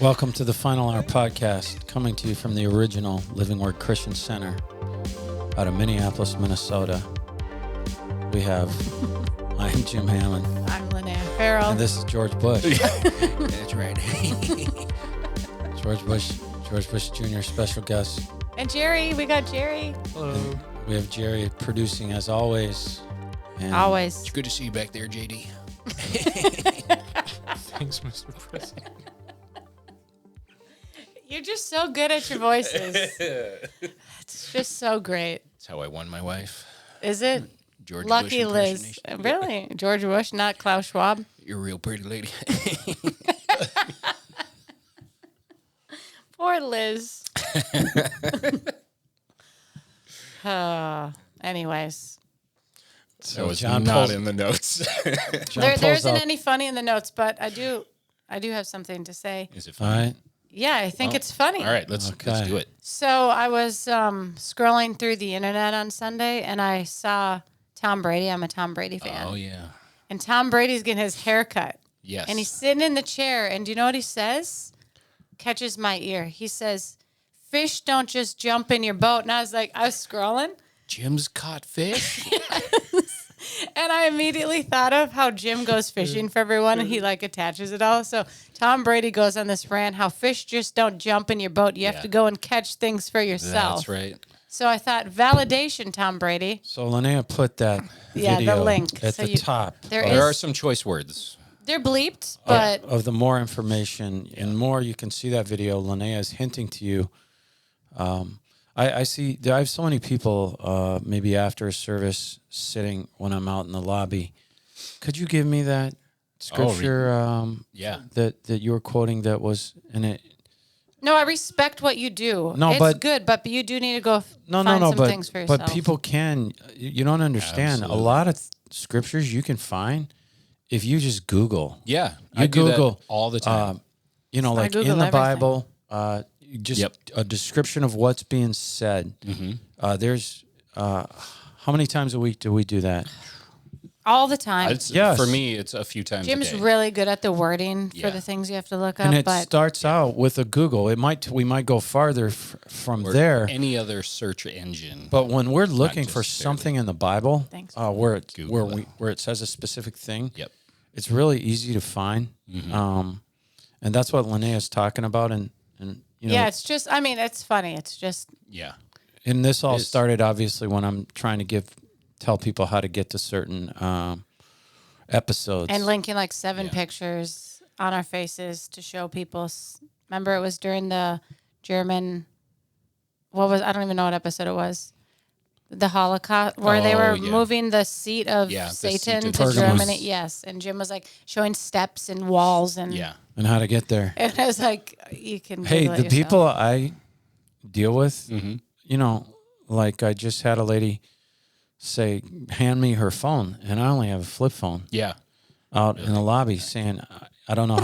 Welcome to the Final Hour Podcast, coming to you from the original Living Word Christian Center out of Minneapolis, Minnesota. We have, I am Jim Hammond. I'm Lonaiah Farrell. And this is George Bush. That's right. George Bush Jr., special guest. And Jerry, we got Jerry. Hello. And we have Jerry producing as always. And Always. It's good to see you back there, JD. Thanks, Mr. President. You're just so good at your voices. It's just so great. That's how I won my wife. Is it? George Lucky Bush Liz. impersonation. Really? George Bush, not Klaus Schwab? You're a real pretty lady. Poor Liz. Anyways. That was John not pulls- in the notes. John There pulls isn't up- any funny in the notes, but I do have something to say. Is it All funny? right. Yeah, I think it's funny. All right, let's do it. So I was scrolling through the internet on Sunday, and I saw Tom Brady. I'm a Tom Brady fan. Oh, yeah. And Tom Brady's getting his hair cut. Yes. And he's sitting in the chair, and do you know what he says? Catches my ear. He says, "Fish don't just jump in your boat." And I was scrolling, Jim's caught fish? and I immediately thought of how Jim goes fishing for everyone, and he attaches it all. So Tom Brady goes on this rant how fish just don't jump in your boat. You have Yeah. to go and catch things for yourself. That's right. So I thought, validation, Tom Brady. So Lonaiah put that Yeah, the video link. at So the you- top There are some choice words. They're bleeped, but of the more information and more you can see that video. Lonaiah is hinting to you. I see. I have so many people. Maybe after a service, sitting when I'm out in the lobby. Could you give me that scripture? Yeah. That you were quoting. That was in it. no, I respect what you do. No, it's but- good, but you do need to go No, find some but things for yourself. but people can. You don't understand. Absolutely. A lot of scriptures you can find if you just Google. Yeah. You I do that Google all the time. Like Google in the everything. Bible, just Yep. a description of what's being said. There's how many times a week do we do that? all the time. Yes. For me, it's a few times Jim's a day. really good at the wording for Yeah. the things you have to look up. And it but starts out with a Google. We might go farther from Or there. any other search engine. But when we're looking for necessarily. something in the Bible, Thanks. where Google it says a specific thing, Yep. it's really easy to find. And that's what Lonaiah is talking about. And you know, yeah, it's just, it's funny. It's just, Yeah. and this all is. started obviously when I'm trying to tell people how to get to certain episodes. and linking 7 Yeah. pictures on our faces to show people. Remember, it was during the German, I don't even know what episode it was. The Holocaust, where they were yeah. moving the seat of Yeah, the seat Satan of to Pergamos. Germany. Yes. And Jim was showing steps and walls. And, Yeah. and how to get there. and I was you can Hey, Google it the yourself. people I deal with, I just had a lady say, "Hand me her phone," and I only have a flip phone. Yeah. Out in the lobby saying, "I don't know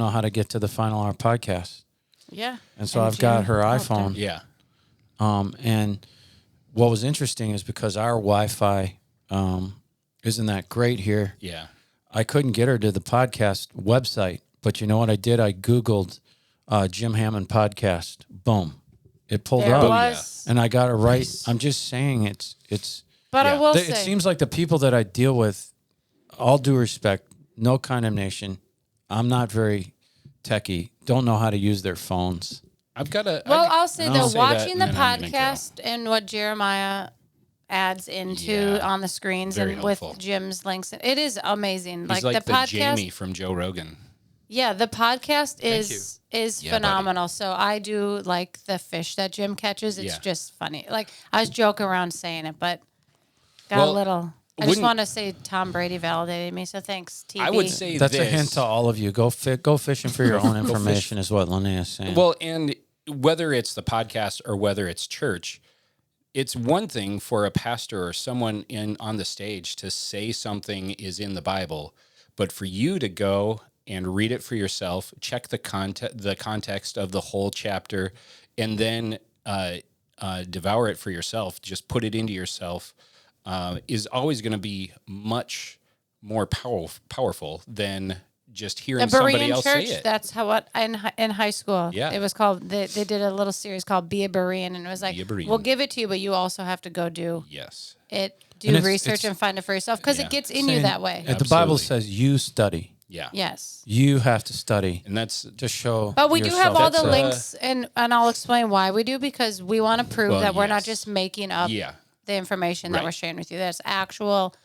how to get to the Final Hour podcast." Yeah. And so And I've got Jim her helped her. iPhone. Yeah. And what was interesting is because our Wi-Fi isn't that great here, Yeah. I couldn't get her to the podcast website. But you know what I did? I Googled Jim Hammond podcast. Boom. It pulled There up. it was. And I got it right. Nice. I'm just saying it's But I Yeah. will it say, seems like the people that I deal with, all due respect, no condemnation. I'm not very techie. Don't know how to use their phones. I've got a. well, I'll say I'll though, say watching the and then I'm gonna go. podcast and what Jeremiah adds into Yeah. on the screens Very and helpful. with Jim's links, it is amazing. He's like the the podcast, Jamie from Joe Rogan. yeah, the podcast is Yeah, phenomenal. So I do like the fish that Jim catches. It's Yeah. just funny. I was joking around saying it, but got a Well, little. I just wouldn't- want to say Tom Brady validated me. So thanks, TB. I would say That's this. a hint to all of you. Go fishing for your own information is what Lonaiah is saying. Well, and whether it's the podcast or whether it's church, it's one thing for a pastor or someone on the stage to say something is in the Bible, but for you to go and read it for yourself, check the context of the whole chapter, and then devour it for yourself, just put it into yourself, is always going to be much more powerful than just hearing The somebody Berean else church, say it. that's how in high school. Yeah. It was called, they did a little series called Be a Berean, and it was like, Be a Berean. we'll give it to you, but you also have to go do Yes. it, And do it's- research and find it for yourself, because Yeah. it gets in you Saying- that way. And the Bible Absolutely. says you study. Yeah. Yes. You have to study And that's to show. But we do have yourself. all the That's, links, and I'll explain why we do, because we want to prove Well, that we're not yes. just making up yeah. the information that Right. we're sharing with you. There's actual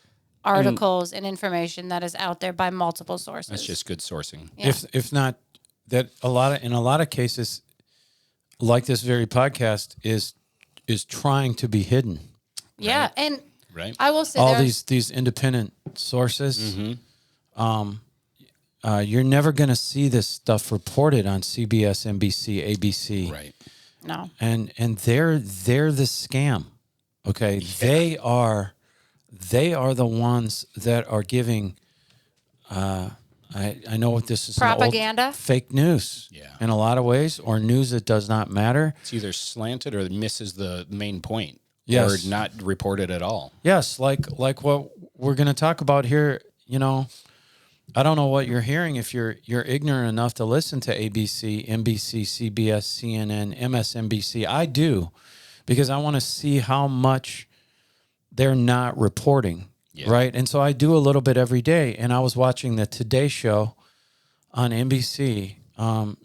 articles and information that is out there by multiple sources. That's just good sourcing. Yeah. If not that, in a lot of cases, like this very podcast is trying to be hidden. Yeah, and Right. I will say All there's- these independent sources. Mm-hmm. You're never going to see this stuff reported on CBS, NBC, ABC, Right. no. and they're the scam. Okay, they are the ones that are giving. I know what this is. an old Propaganda? fake news. Yeah. In a lot of ways, or news that does not matter. It's either slanted or misses the main point. Yes. Or not reported at all. Yes, like what we're going to talk about here. You know, I don't know what you're hearing if you're ignorant enough to listen to ABC, NBC, CBS, CNN, MSNBC. I do, because I want to see how much they're not reporting, right? And so I do a little bit every day. And I was watching the Today Show on NBC.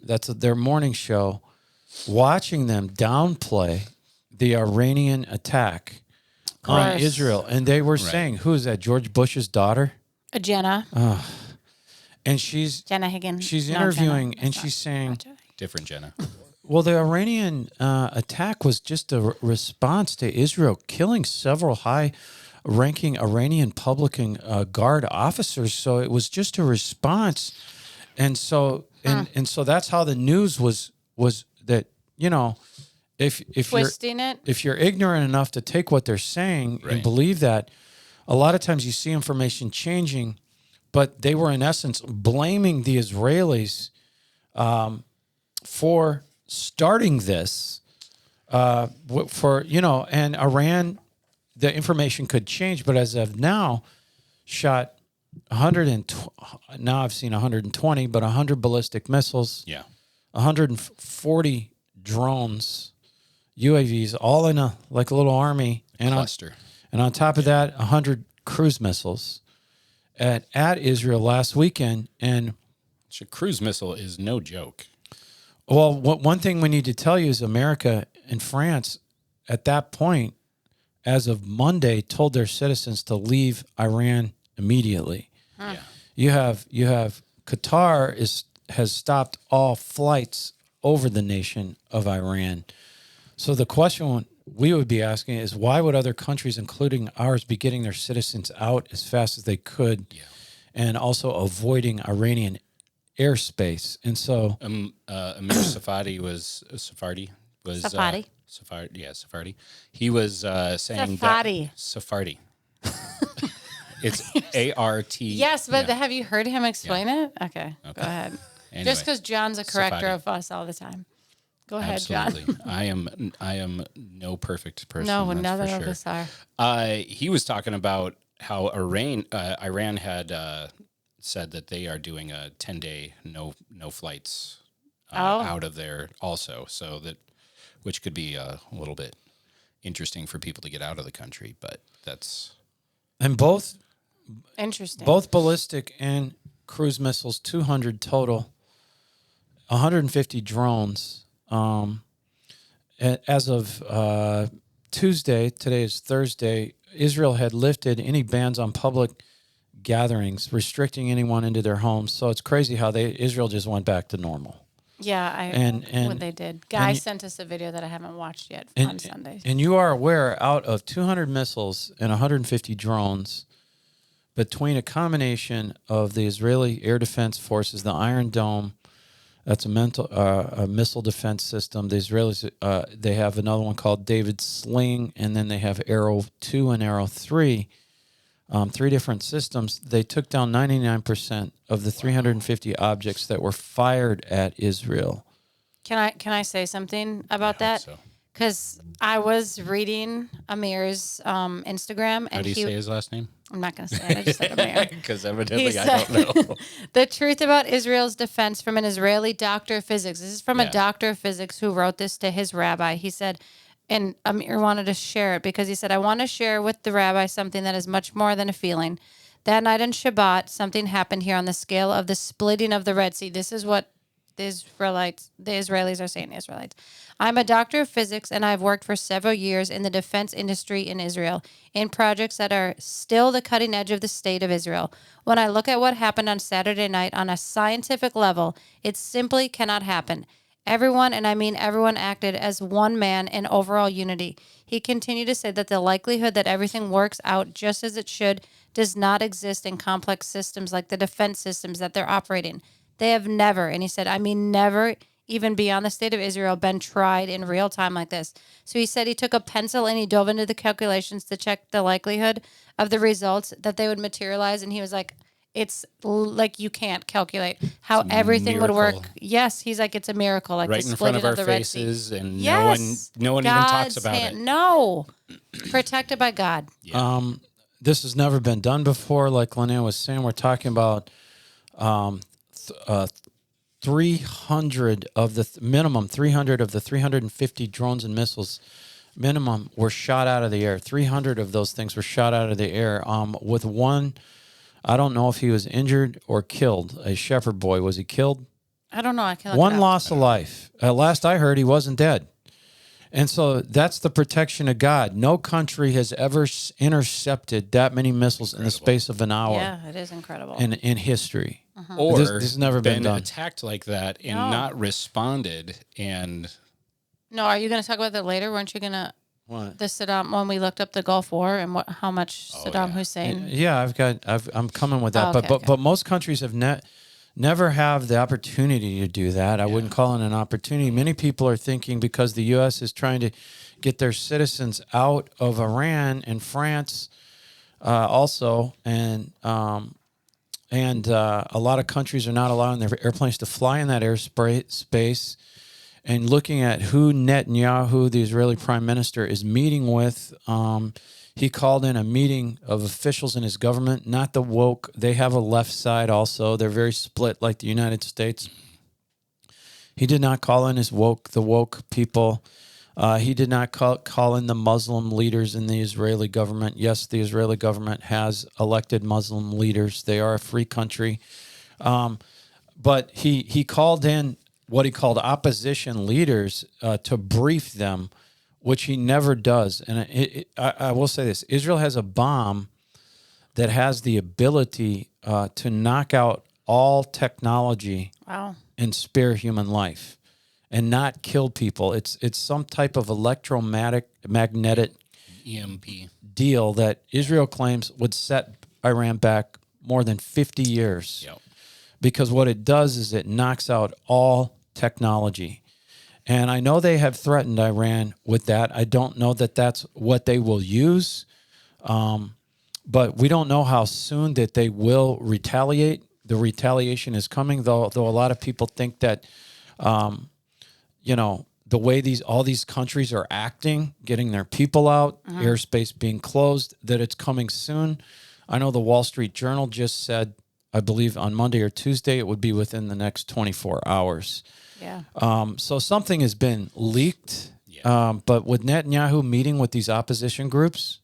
That's their morning show. Watching them downplay the Iranian attack on Gross. Israel, and they were saying, "Who is that? George Bush's daughter?" Jenna. And she's Higgins. she's No, interviewing, Jenna. and It's not- she's saying, not Jenna. Different Jenna. "Well, the Iranian attack was just a response to Israel killing several high-ranking Iranian public guard officers. So it was just a response, and so and so that's how the news was that, you know, if Twisting it. if you're ignorant enough to take what they're saying and Right. believe that, a lot of times you see information changing, but they were in essence blaming the Israelis for starting this, for, you know, and Iran, the information could change, but as of now, shot 120, now I've seen 120, but 100 ballistic missiles, Yeah. 140 drones, UAVs, all in a little army, and Cluster. on top of that, 100 cruise missiles at Israel last weekend. And So cruise missile is no joke. well, one thing we need to tell you is America and France, at that point, as of Monday, told their citizens to leave Iran immediately. Yeah. You have Qatar has stopped all flights over the nation of Iran. So the question we would be asking is, why would other countries, including ours, be getting their citizens out as fast as they could, and also avoiding Iranian airspace? And so, Amir Safadi was Sephardi. Safadi? Sephardi. He was saying Safadi. that Sephardi. It's ART. Yes, but yeah. have you heard him explain it? Okay, go ahead. Anyway, Just because John's a corrector Safadi. of us all the time. Go ahead, Absolutely. John. I am no perfect person. No, that's none for of sure. us are. He was talking about how Iran had said that they are doing a 10-day no flights out of there also, so that, which could be a little bit interesting for people to get out of the country, but that's and both Interesting. ballistic and cruise missiles, 200 total, 150 drones. As of Tuesday, today is Thursday, Israel had lifted any bans on public gatherings, restricting anyone into their homes. So it's crazy how Israel just went back to normal. Yeah, And what they did. Guy sent us a video that I haven't watched yet on Sunday. And you are aware, out of 200 missiles and 150 drones, between a combination of the Israeli Air Defense Forces, the Iron Dome, that's a missile defense system. The Israelis, they have another one called David Sling, and then they have Arrow 2 and Arrow 3, 3 different systems. They took down 99% of the 350 objects that were fired at Israel. Can I say something about that? so. because I was reading Amir's Instagram, How and do you say his last name? I'm not going to say it. I just said Amir. Because He evidently I said, don't know. the truth about Israel's defense from an Israeli doctor of physics. This is from a Yeah. doctor of physics who wrote this to his rabbi. He said, and Amir wanted to share it because he said, I want to share with the rabbi something that is much more than a feeling. That night on Shabbat, something happened here on the scale of the splitting of the Red Sea. This is what the Israelis are saying, Israelites. I'm a doctor of physics, and I've worked for several years in the defense industry in Israel, in projects that are still the cutting edge of the state of Israel. When I look at what happened on Saturday night on a scientific level, it simply cannot happen. Everyone, and I mean everyone, acted as one man in overall unity. He continued to say that the likelihood that everything works out just as it should does not exist in complex systems like the defense systems that they're operating. They have never, and he said, I mean never, even beyond the state of Israel, been tried in real time like this. So he said he took a pencil and he dove into the calculations to check the likelihood of the results that they would materialize. And he was like, it's like you can't calculate how everything would work. miracle. Yes, he's like, it's a miracle. Like Right the in front splitting of our the Red Sea. faces, and Yes, no one even talks God's about hand. it. No, protected by God. This has never been done before. Like Lonaiah was saying, we're talking about 300 of the minimum 300 of the 350 drones and missiles minimum were shot out of the air. 300 of those things were shot out of the air. With one, I don't know if he was injured or killed. A shepherd boy, was he killed? I don't know. I can look One it up. loss of life. At last I heard, he wasn't dead. And so that's the protection of God. No country has ever intercepted that many missiles in the space of an hour Yeah, it is incredible. in history. Or This has never been done. attacked like that and No. not responded. And No, are you going to talk about that later? Weren't you going to What? the Saddam when we looked up the Gulf War and how much Saddam Hussein? Yeah, I'm coming with that. Oh, okay, but most countries have never have the opportunity to do that. I wouldn't call it an opportunity. Many people are thinking because the U.S. is trying to get their citizens out of Iran and France also, and a lot of countries are not allowing their airplanes to fly in that airspace. And looking at who Netanyahu, the Israeli prime minister, is meeting with, he called in a meeting of officials in his government, not the woke. They have a left side also. They're very split like the United States. He did not call in the woke people. He did not call in the Muslim leaders in the Israeli government. Yes, the Israeli government has elected Muslim leaders. They are a free country. But he called in what he called opposition leaders to brief them, which he never does. And I will say this: Israel has a bomb that has the ability to knock out all technology Wow. and spare human life and not kill people. It's some type of magnetic EMP. deal that Israel claims would set Iran back more than 50 years. Yep. Because what it does is it knocks out all technology. And I know they have threatened Iran with that. I don't know that that's what they will use. But we don't know how soon that they will retaliate. The retaliation is coming, though a lot of people think that, the way all these countries are acting, getting their people out, airspace being closed, that it's coming soon. I know the Wall Street Journal just said, I believe on Monday or Tuesday, it would be within the next 24 hours. Yeah. So something has been leaked. Yeah. But with Netanyahu meeting with these opposition groups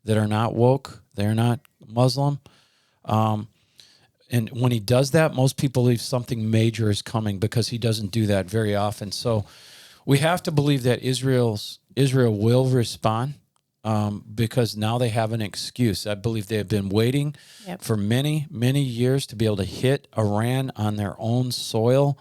that are not woke, they're not Muslim, and when he does that, most people believe something major is coming because he doesn't do that very often. So we have to believe that Israel will respond because now they have an excuse. I believe they have been waiting for many, many years to be able to hit Iran on their own soil,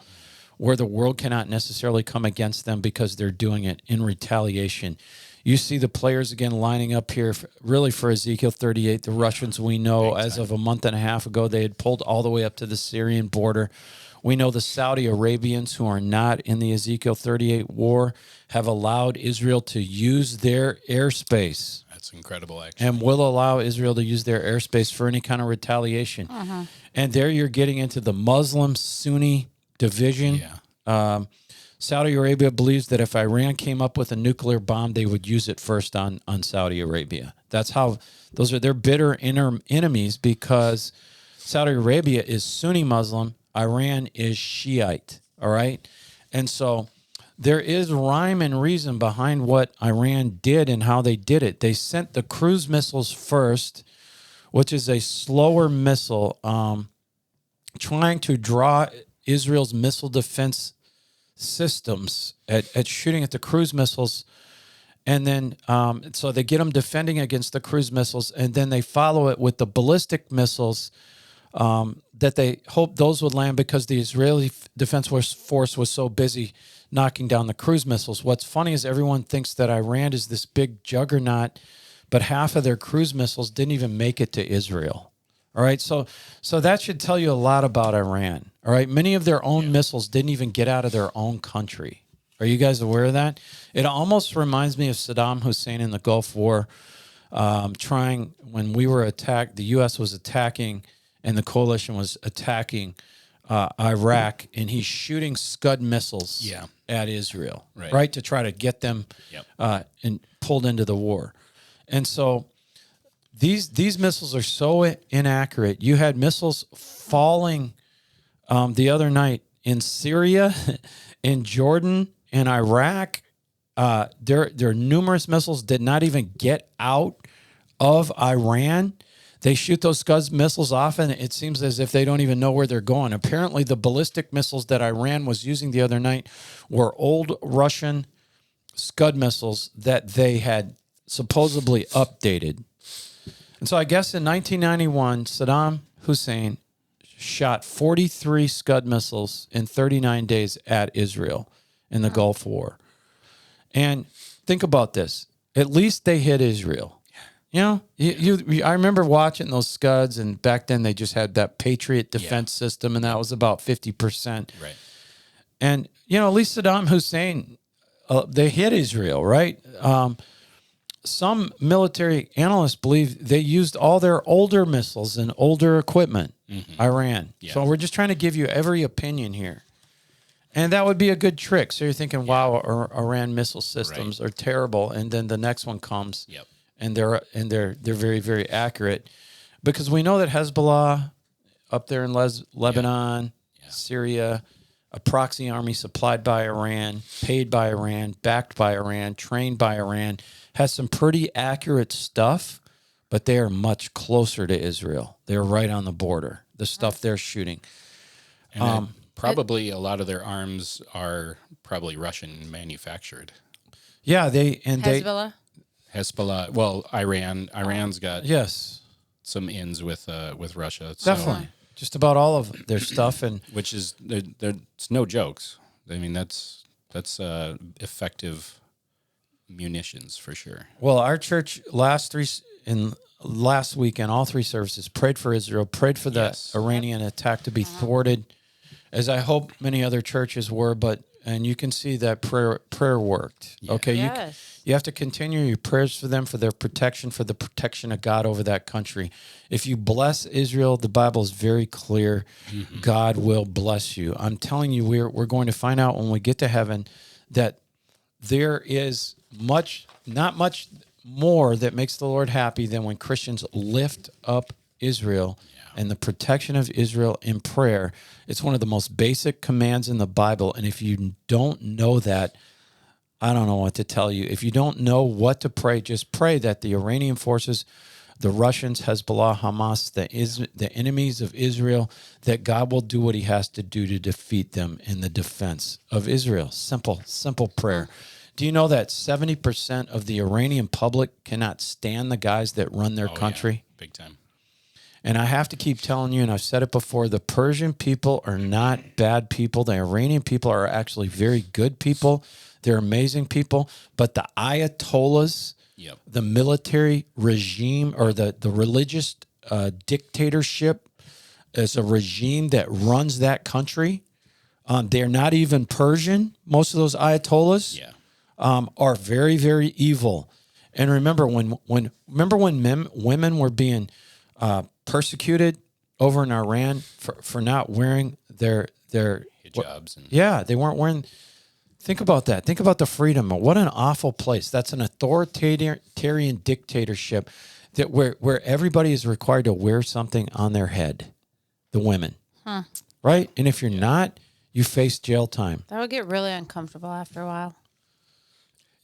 where the world cannot necessarily come against them because they're doing it in retaliation. You see the players again lining up here really for Ezekiel 38. The Russians, we know, as of a month and a half ago, they had pulled all the way up to the Syrian border. We know the Saudi Arabians, who are not in the Ezekiel 38 war, have allowed Israel to use their airspace. That's incredible, actually. And will allow Israel to use their airspace for any kind of retaliation. And there you're getting into the Muslim-Sunni division. Yeah. Saudi Arabia believes that if Iran came up with a nuclear bomb, they would use it first on Saudi Arabia. That's how those are their bitter enemies, because Saudi Arabia is Sunni Muslim, Iran is Shiite. All right. And so there is rhyme and reason behind what Iran did and how they did it. They sent the cruise missiles first, which is a slower missile, trying to draw Israel's missile defense systems at shooting at the cruise missiles. And then so they get them defending against the cruise missiles, and then they follow it with the ballistic missiles that they hoped those would land because the Israeli Defense Force was so busy knocking down the cruise missiles. What's funny is everyone thinks that Iran is this big juggernaut, but half of their cruise missiles didn't even make it to Israel. All right, so that should tell you a lot about Iran. All right, many of their own missiles didn't even get out of their own country. Are you guys aware of that? It almost reminds me of Saddam Hussein in the Gulf War, when we were attacked, the U.S. was attacking and the coalition was attacking Iraq, and he's shooting Scud missiles at Israel, right, to try to get them and pulled into the war. And so these missiles are so inaccurate. You had missiles falling the other night in Syria, in Jordan, in Iraq. There are numerous missiles did not even get out of Iran. They shoot those Scud missiles off, and it seems as if they don't even know where they're going. Apparently, the ballistic missiles that Iran was using the other night were old Russian Scud missiles that they had supposedly updated. And so I guess in 1991, Saddam Hussein shot 43 Scud missiles in 39 days at Israel in the Gulf War. And think about this. At least they hit Israel. You know, I remember watching those Scuds, and back then they just had that Patriot defense system, and that was about 50%. Right. And, you know, at least Saddam Hussein, they hit Israel, right? Some military analysts believe they used all their older missiles and older equipment, Iran. Yeah. So we're just trying to give you every opinion here. And that would be a good trick. So you're thinking, wow, Iran missile systems are terrible. And then the next one comes. Yep. And they're very, very accurate, because we know that Hezbollah up there in Lebanon, Syria, a proxy army supplied by Iran, paid by Iran, backed by Iran, trained by Iran, has some pretty accurate stuff, but they are much closer to Israel. They're right on the border, the stuff they're shooting. And probably a lot of their arms are probably Russian manufactured. Yeah, Hezbollah. Well, Iran's got some ins with Russia. Definitely, just about all of their stuff, and which is it's no jokes. I mean, that's effective munitions for sure. Well, our church last weekend, all three services prayed for Israel, prayed for the Iranian attack to be thwarted, as I hope many other churches were. And you can see that prayer worked. Yeah. Okay, you have to continue your prayers for them, for their protection, for the protection of God over that country. If you bless Israel, the Bible is very clear. God will bless you. I'm telling you, we're going to find out when we get to heaven that there is not much more that makes the Lord happy than when Christians lift up Israel and the protection of Israel in prayer. It's one of the most basic commands in the Bible. And if you don't know that, I don't know what to tell you. If you don't know what to pray, just pray that the Iranian forces, the Russians, Hezbollah, Hamas, the enemies of Israel, that God will do what he has to do to defeat them in the defense of Israel. Simple prayer. Do you know that 70% of the Iranian public cannot stand the guys that run their country? Yeah. Big time. And I have to keep telling you, and I've said it before, the Persian people are not bad people. The Iranian people are actually very good people. They're amazing people. But the Ayatollahs, the military regime, or the religious dictatorship is a regime that runs that country. They're not even Persian. Most of those Ayatollahs are very, very evil. And remember when women were being persecuted over in Iran for not wearing their hijabs. They weren't wearing Think about that. Think about the freedom. What an awful place. That's an authoritarian dictatorship that where everybody is required to wear something on their head, the women. Right? And if you're not, you face jail time. That would get really uncomfortable after a while.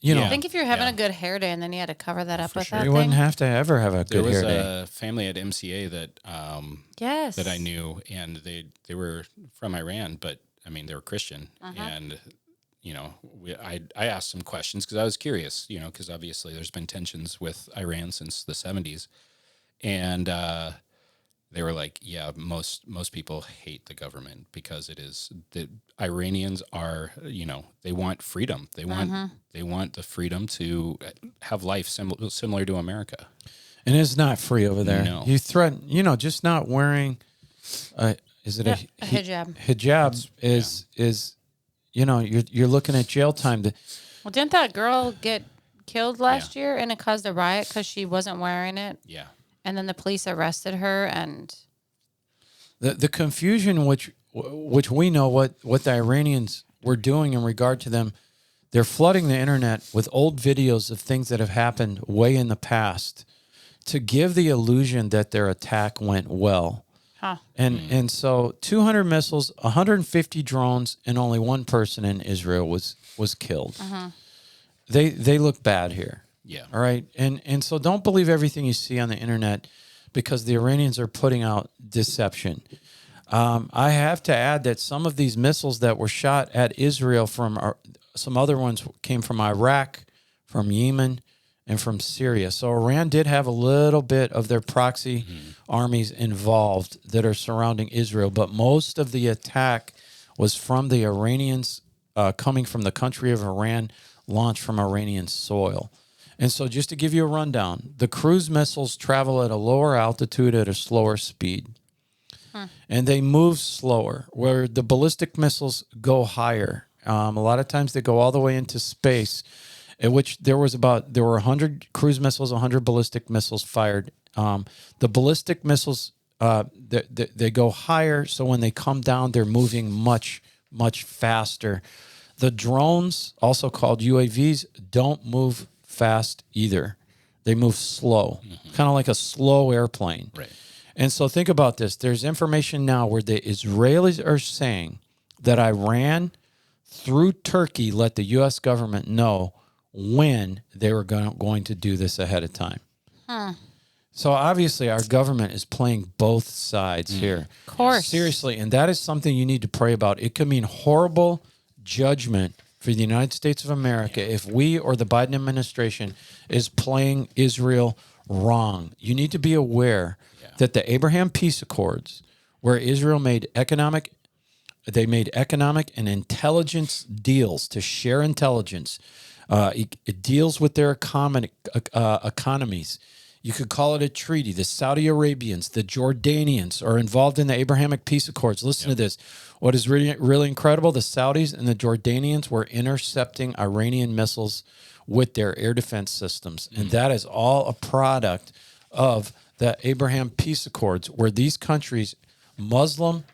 You know, I think if you're having a good hair day and then you had to cover that up with that you thing. wouldn't have to ever have a There good was hair day. a family at MCA that Yes. that I knew, and they were from Iran, but I mean they were Christian, and you know I asked some questions because I was curious, you know, because obviously there's been tensions with Iran since the 70s, and they were like, yeah, most people hate the government because it is the Iranians are, you know, they want freedom. They want the freedom to have life similar to America. And it's not free over there. No. You threaten, you know, just not wearing, is it a hijab? Hijab is, you know, you're looking at jail time. Well, didn't that girl get killed last year and it caused a riot because she wasn't wearing it? Yeah. And then the police arrested her, and The confusion which we know what the Iranians were doing in regard to them, they're flooding the internet with old videos of things that have happened way in the past to give the illusion that their attack went well. And so 200 missiles, 150 drones, and only one person in Israel was killed. They look bad here. Yeah. All right. And so don't believe everything you see on the internet because the Iranians are putting out deception. I have to add that some of these missiles that were shot at Israel some other ones came from Iraq, from Yemen, and from Syria. So Iran did have a little bit of their proxy armies involved that are surrounding Israel, but most of the attack was from the Iranians coming from the country of Iran, launched from Iranian soil. And so just to give you a rundown, the cruise missiles travel at a lower altitude at a slower speed. And they move slower, where the ballistic missiles go higher. A lot of times they go all the way into space, in which there were 100 cruise missiles, 100 ballistic missiles fired. The ballistic missiles, they go higher, so when they come down, they're moving much, much faster. The drones, also called UAVs, don't move fast either. They move slow, kind of like a slow airplane. Right. And so think about this. There's information now where the Israelis are saying that Iran, through Turkey, let the U.S. government know when they were going to do this ahead of time. So obviously our government is playing both sides here. of course. Seriously, and that is something you need to pray about. It could mean horrible judgment for the United States of America if we or the Biden administration is playing Israel wrong. You need to be aware that the Abraham Peace Accords, where Israel made economic and intelligence deals to share intelligence. It deals with their economies. You could call it a treaty. The Saudi Arabians, the Jordanians are involved in the Abrahamic Peace Accords. Listen to this. What is really, really incredible, the Saudis and the Jordanians were intercepting Iranian missiles with their air defense systems. And that is all a product of the Abraham Peace Accords, where these countries, Muslim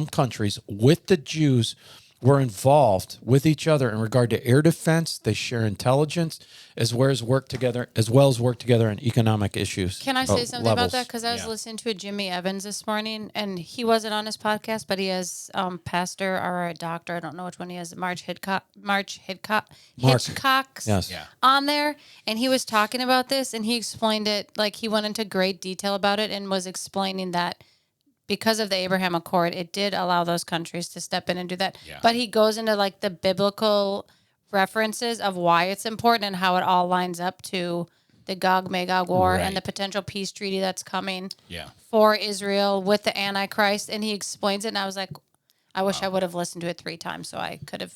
countries with the Jews, were involved with each other in regard to air defense. They share intelligence as well as work together on economic issues. Can I say something about that? Because I was listening to Jimmy Evans this morning, and he wasn't on his podcast, but he has pastor or a doctor. I don't know which one he has. March Hitchcock's on there, and he was talking about this, and he explained it, like he went into great detail about it and was explaining that because of the Abraham Accord, it did allow those countries to step in and do that. Yeah. But he goes into like the biblical references of why it's important and how it all lines up to the Gog Magog War and the potential peace treaty that's coming for Israel with the Antichrist. And he explains it. And I was like, I wish I would have listened to it 3 times so I could have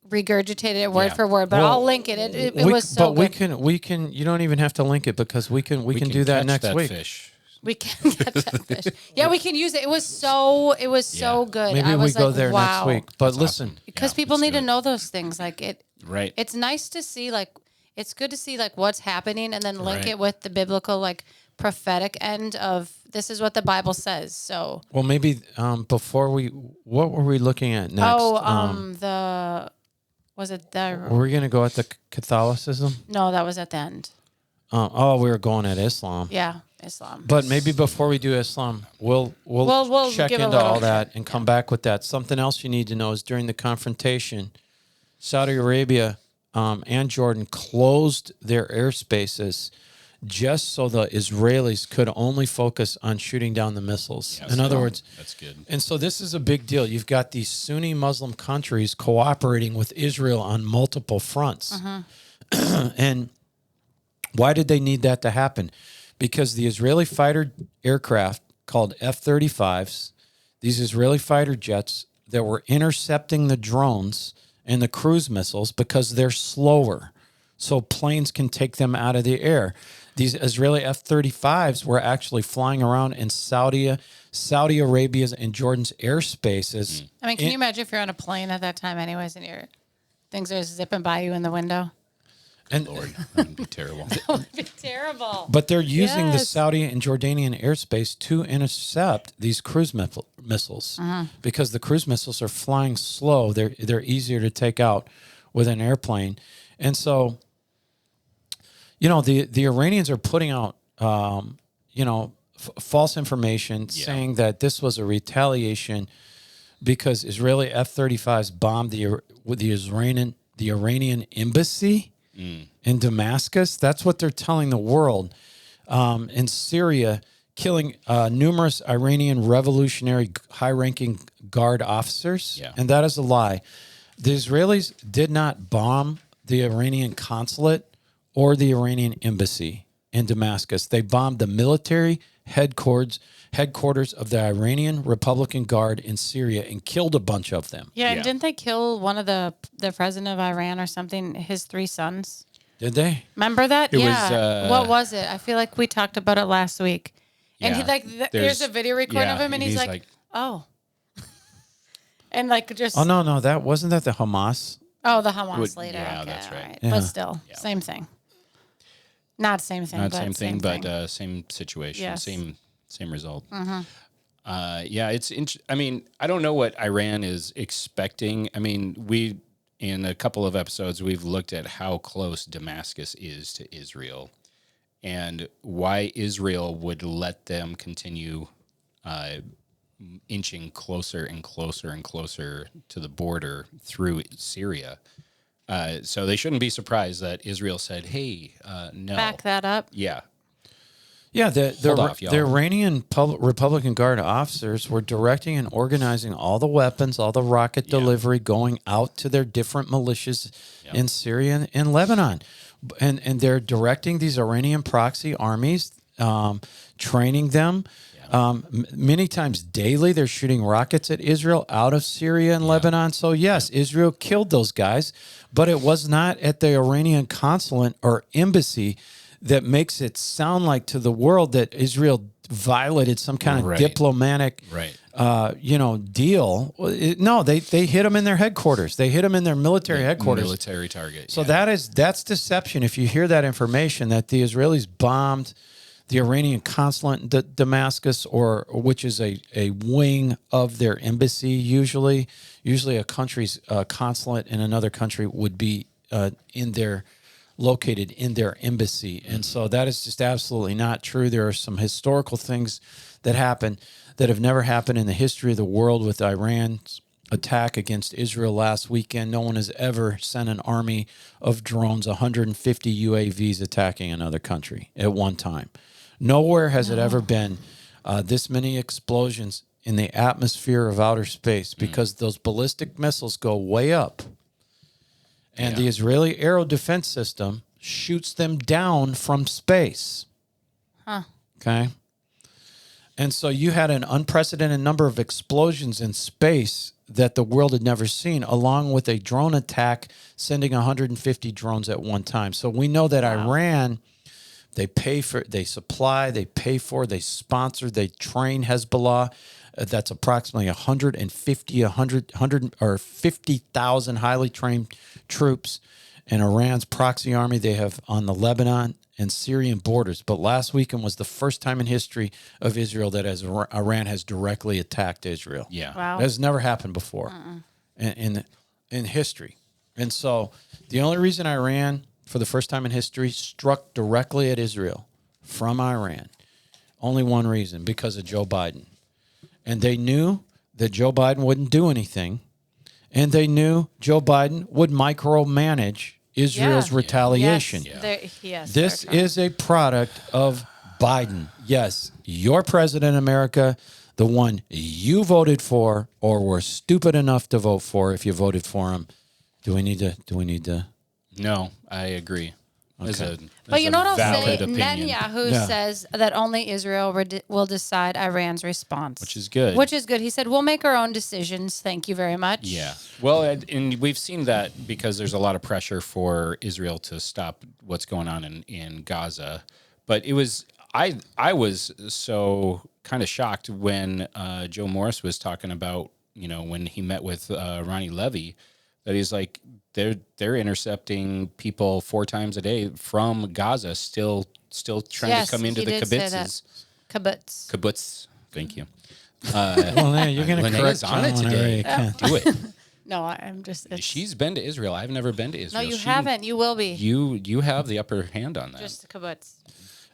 regurgitated it word for word. But I'll link it. It was so good. But we can. You don't even have to link it because we can do that next week. Fish. We can get that fish. Yeah, we can use it. It was so good. Maybe we go there next week. But That's listen, awesome. Because people need to know those things. Like it. Right. It's nice to see. Like it's good to see like what's happening and then link it with the biblical like prophetic end of this is what the Bible says. So, Well, maybe before what were we looking at next? was it the? Were we going to go at the Catholicism? No, that was at the end. We were going at Islam. Yeah, Islam. But maybe before we do Islam, we'll check give a into little- all that and come back with that. Something else you need to know is during the confrontation, Saudi Arabia and Jordan closed their airspaces just so the Israelis could only focus on shooting down the missiles. Yeah, In other words, that's good. and so this is a big deal. You've got these Sunni Muslim countries cooperating with Israel on multiple fronts. And why did they need that to happen? Because the Israeli fighter aircraft called F-35s, these Israeli fighter jets that were intercepting the drones and the cruise missiles because they're slower, so planes can take them out of the air. These Israeli F-35s were actually flying around in Saudi Arabia's and Jordan's airspaces. I mean, can you imagine if you're on a plane at that time, anyways, and things are zipping by you in the window? And Lord, that would be terrible. That would be terrible. but they're using the Yes. Saudi and Jordanian airspace to intercept these cruise missiles because the cruise missiles are flying slow. They're easier to take out with an airplane, and so the Iranians are putting out false information saying that this was a retaliation because Israeli F-35s bombed the Iranian embassy in Damascus. That's what they're telling the world. In Syria, killing numerous Iranian revolutionary high-ranking guard officers, and that is a lie. The Israelis did not bomb the Iranian consulate or the Iranian embassy in Damascus. They bombed the military headquarters of the Iranian Republican Guard in Syria and killed a bunch of them. Yeah, and didn't they kill one of the president of Iran or something, his 3 sons? Did they? Remember that? It was, what was it? I feel like we talked about it last week. And he there's a video recording of him, and he's like, oh. And just... Oh, no, that wasn't that the Hamas? Oh, the Hamas leader. Yeah, okay, that's right. Yeah. But still, same thing. Not same thing, Not but same thing, thing. but same situation, Yes. same result. It's I mean, I don't know what Iran is expecting. I mean, we in a couple of episodes we've looked at how close Damascus is to Israel and why Israel would let them continue inching closer and closer and closer to the border through Syria. So they shouldn't be surprised that Israel said, hey, no. Back that up. Yeah. Yeah, Hold off, y'all. the Iranian Republican Guard officers were directing and organizing all the weapons, all the rocket delivery going out to their different militias in Syria and Lebanon. And they're directing these Iranian proxy armies, training them. Many times daily, they're shooting rockets at Israel out of Syria and Lebanon. So, yes, Israel killed those guys, but it was not at the Iranian consulate or embassy that makes it sound like to the world that Israel violated some kind of diplomatic, deal. No, they hit them in their headquarters. They hit them in their military headquarters. Military target. So that's deception. If you hear that information that the Israelis bombed the Iranian consulate in Damascus, or which is a wing of their embassy, usually a country's consulate in another country would be located in their embassy. And so that is just absolutely not true. There are some historical things that happen that have never happened in the history of the world with Iran's attack against Israel last weekend. No one has ever sent an army of drones, 150 UAVs attacking another country at one time. Nowhere has it ever been this many explosions in the atmosphere of outer space because those ballistic missiles go way up. And the Israeli aero defense system shoots them down from space. Okay. And so you had an unprecedented number of explosions in space that the world had never seen, along with a drone attack sending 150 drones at one time. So we know that Iran, they supply, they pay for, they sponsor, they train Hezbollah. That's approximately 50,000 highly trained troops. And Iran's proxy army they have on the Lebanon and Syrian borders. But last weekend was the first time in history of Israel that Iran has directly attacked Israel. Yeah. Wow. That has never happened before in history. And so the only reason Iran, for the first time in history, struck directly at Israel from Iran, only one reason, because of Joe Biden. And they knew that Joe Biden wouldn't do anything, and they knew Joe Biden would micromanage Israel's retaliation. Yes, This is a product of Biden. Yes, your president in America, the one you voted for or were stupid enough to vote for if you voted for him. Do we need to? No, I agree. Okay. But you know what I'll say? Opinion, Netanyahu says that only Israel will decide Iran's response. which is good. Which is good. He said, we'll make our own decisions. Thank you very much. Yeah. Well, and we've seen that because there's a lot of pressure for Israel to stop what's going on in Gaza. But it was I was so kind of shocked when Joe Morris was talking about, when he met with Ronnie Levy, that he's like, they're intercepting people 4 times a day from Gaza, still trying to come into the kibbutzes. Kibbutz. Thank you. Well, you're going to correct on it John today. whenever you Do it. No, I'm just. She's been to Israel. I've never been to No, Israel. you haven't. You will be. You have the upper hand on that. Just kibbutz.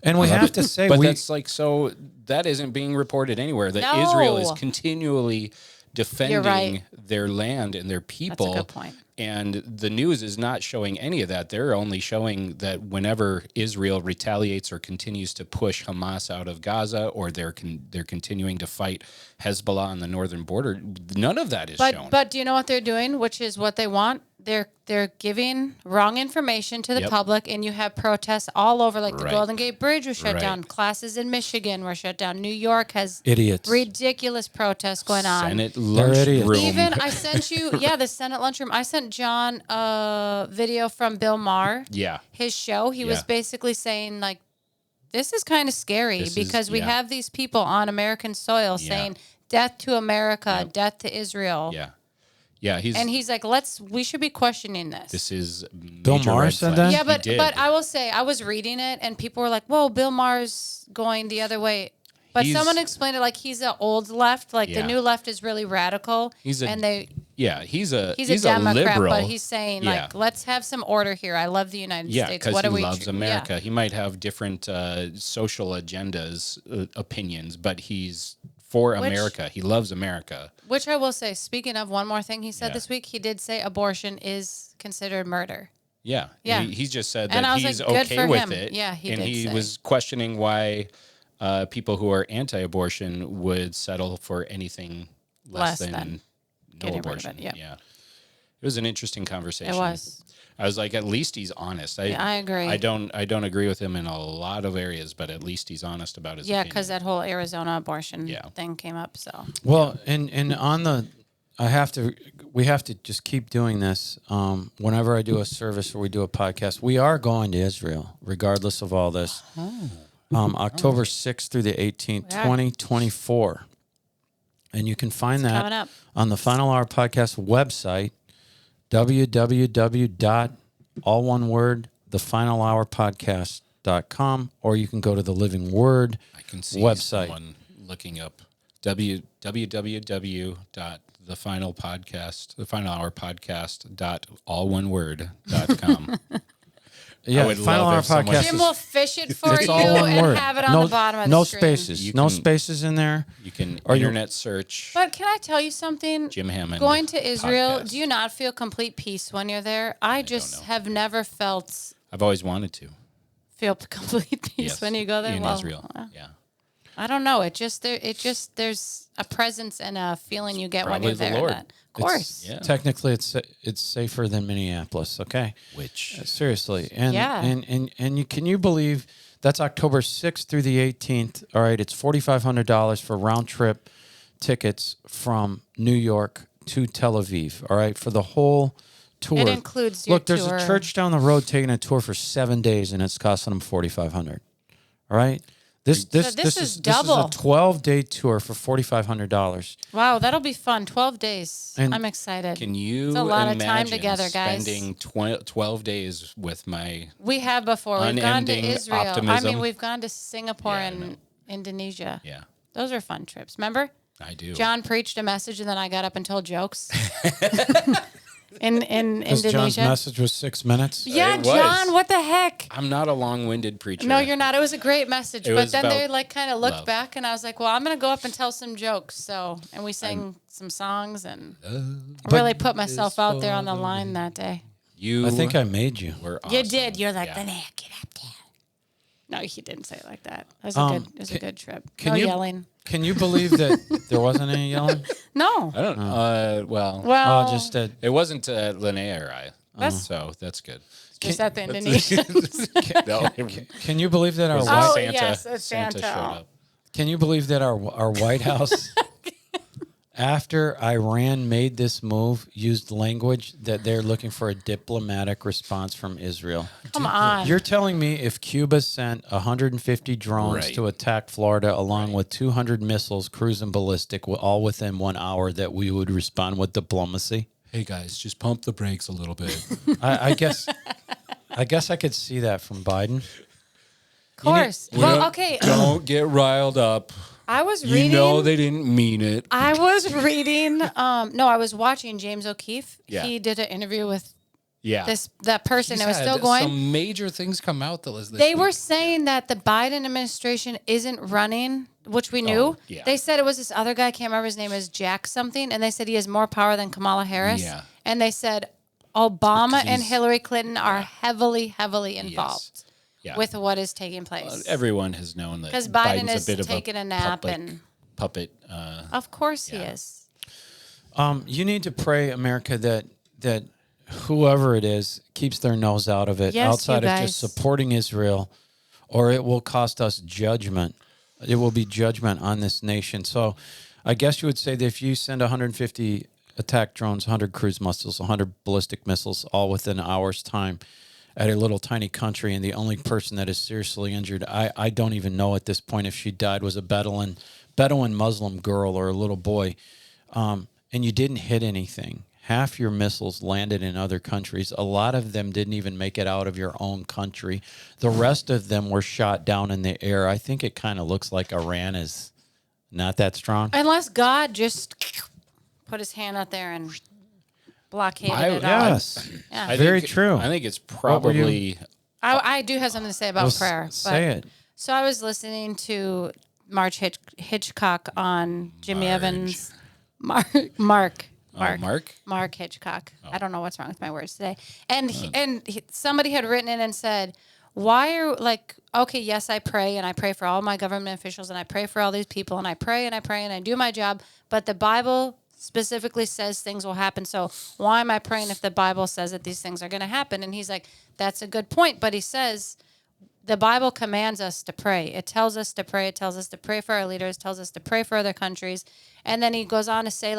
And we have to say, but that's like, so that isn't being reported anywhere. That No. Israel is continually defending their land and their people. That's a good point. And the news is not showing any of that. They're only showing that whenever Israel retaliates or continues to push Hamas out of Gaza, or they're continuing to fight Hezbollah on the northern border, none of that is shown. But do you know what they're doing, which is what they want? They're giving wrong information to the public, and you have protests all over. Like the Golden Gate Bridge was shut down. Classes in Michigan were shut down. New York has ridiculous protests going on. Senate lunchroom. Even I sent you, the Senate lunchroom. I sent John a video from Bill Maher. Yeah. His show. He was basically saying, like, this is kind of scary because we have these people on American soil saying death to America, death to Israel. Yeah. Yeah, he's like, we should be questioning this. This is Bill Maher said that? Yeah, but I will say, I was reading it and people were like, whoa, Bill Maher's going the other way. But someone explained it like he's an old left, like the new left is really radical. He's a Democrat, liberal, but he's saying like, let's have some order here. I love the United States. Because he loves America. Yeah. He might have different social agendas, opinions, but he's for America. He loves America. Which I will say, speaking of one more thing he said this week, he did say abortion is considered murder. Yeah. Yeah. He just said and that like, he's good okay for with him. it. Yeah, he and did he say. was questioning why people who are anti-abortion would settle for anything less than no abortion. Yeah. It was an interesting conversation. It was. I was like, at least he's honest. I agree. I don't agree with him in a lot of areas, but at least he's honest about his opinion. Because that whole Arizona abortion thing came up. So and on the, we have to just keep doing this. Whenever I do a service or we do a podcast, we are going to Israel, regardless of all this. October 6th through the 18th, 2024. And you can find that on the Final Hour Podcast website, www.alloneword.thefinalhourpodcast.com, or you can go to the Living Word I can see website. Someone looking up www.thefinalhourpodcast.alloneword.com. Yeah, Final Hour Podcast. Jim will fish it for you all one and word. have it on the bottom of the screen. Spaces. No spaces in there. You can internet search. But can I tell you something? Jim Hammond. Going to Israel, podcast. do you not feel complete peace when you're there? I just have never felt. I've always wanted to feel complete peace when you go there. In Israel. Yeah. I don't know. There's a presence and a feeling you get Probably when you're there. the Lord. Of course. Technically, it's safer than Minneapolis. Okay. Which seriously, and can you believe that's October 6th through the 18th? All right, it's $4,500 for round trip tickets from New York to Tel Aviv. All right, for the whole tour. It includes your there's tour. a church down the road taking a tour for 7 days, and it's costing them $4,500. All right. This is double. This is a 12-day tour for $4,500. Wow, that'll be fun. 12 days. And I'm excited. Can you It's a lot of imagine time together, guys. spending 12 days with my We have before. We've gone to unending Israel. I optimism? mean, we've gone to Singapore Yeah, I and know. Indonesia. Yeah, Those are fun trips. Remember? I do. John preached a message and then I got up and told jokes. in Because John's Indonesia. message was 6 minutes. Yeah, It was. John, what the heck? I'm not a long-winded preacher. No, you're not. It was a great message. It But was then they about like kind of looked love. back and I was like, well, I'm going to go up and tell some jokes. So, and we sang some songs and really put myself out there on the line that day. You I think I made you. were awesome. You did. You're like, Yeah. Lonaiah, get up there. No, he didn't say it like that. It was a good trip. can No you- yelling. Can you believe that there wasn't any yelling? No. I don't. Well, Well, Oh, just it wasn't Lonaiah or I. That's- So that's good. just at the Indonesian. No, can you believe that our it was White, Oh, Santa. yes, it's Santa Santa. showed up. can you believe that our White House after Iran made this move used language that they're looking for a diplomatic response from Israel? Come on. You're telling me if Cuba sent 150 drones Right. to attack Florida along with 200 missiles cruising ballistic all within 1 hour that we would respond with diplomacy? Hey guys, just pump the brakes a little bit. I guess I could see that from Biden. Of course. Well, okay. Don't get riled up. I was You reading. know they didn't mean it. I was reading. I was watching James O'Keefe. Yeah. He did an interview with Yeah. that person. He's It was had still going. Some major things come out this They week. were saying that the Biden administration isn't running, which we knew. yeah. They said it was this other guy, I can't remember his name, is Jack something, and they said he has more power than Kamala Harris. Yeah. And they said Obama and He's- Hillary Clinton are heavily involved Yeah. with what is taking place. Everyone has known that 'Cause Biden Biden's is a bit of taking a nap public and- puppet. Of course he is. You need to pray, America, that whoever it is keeps their nose out of it, Yes, outside you of guys. just supporting Israel, or it will cost us judgment. It will be judgment on this nation. So I guess you would say that if you send 150 attack drones, 100 cruise missiles, 100 ballistic missiles, all within an hour's time at a little tiny country, and the only person that is seriously injured, I don't even know at this point if she died, was a Bedouin Muslim girl or a little boy, and you didn't hit anything. Half your missiles landed in other countries. A lot of them didn't even make it out of your own country. The rest of them were shot down in the air. I think it kind of looks like Iran is not that strong. Unless God just put his hand out there and blockaded it all. Yes. Yeah. Very true. I think it's What were you- probably I do have something to say about Well, prayer. say it. So I was listening to March Hitchcock on Jimmy Evans. Mark Hitchcock. I don't know what's wrong with my words today. And somebody had written in and said, why are okay, yes, I pray and I pray for all my government officials and I pray for all these people and I pray and I pray and I do my job, but the Bible specifically says things will happen. So why am I praying if the Bible says that these things are going to happen? And he's like, that's a good point. But he says, the Bible commands us to pray. It tells us to pray. It tells us to pray for our leaders, tells us to pray for other countries. And then he goes on to say,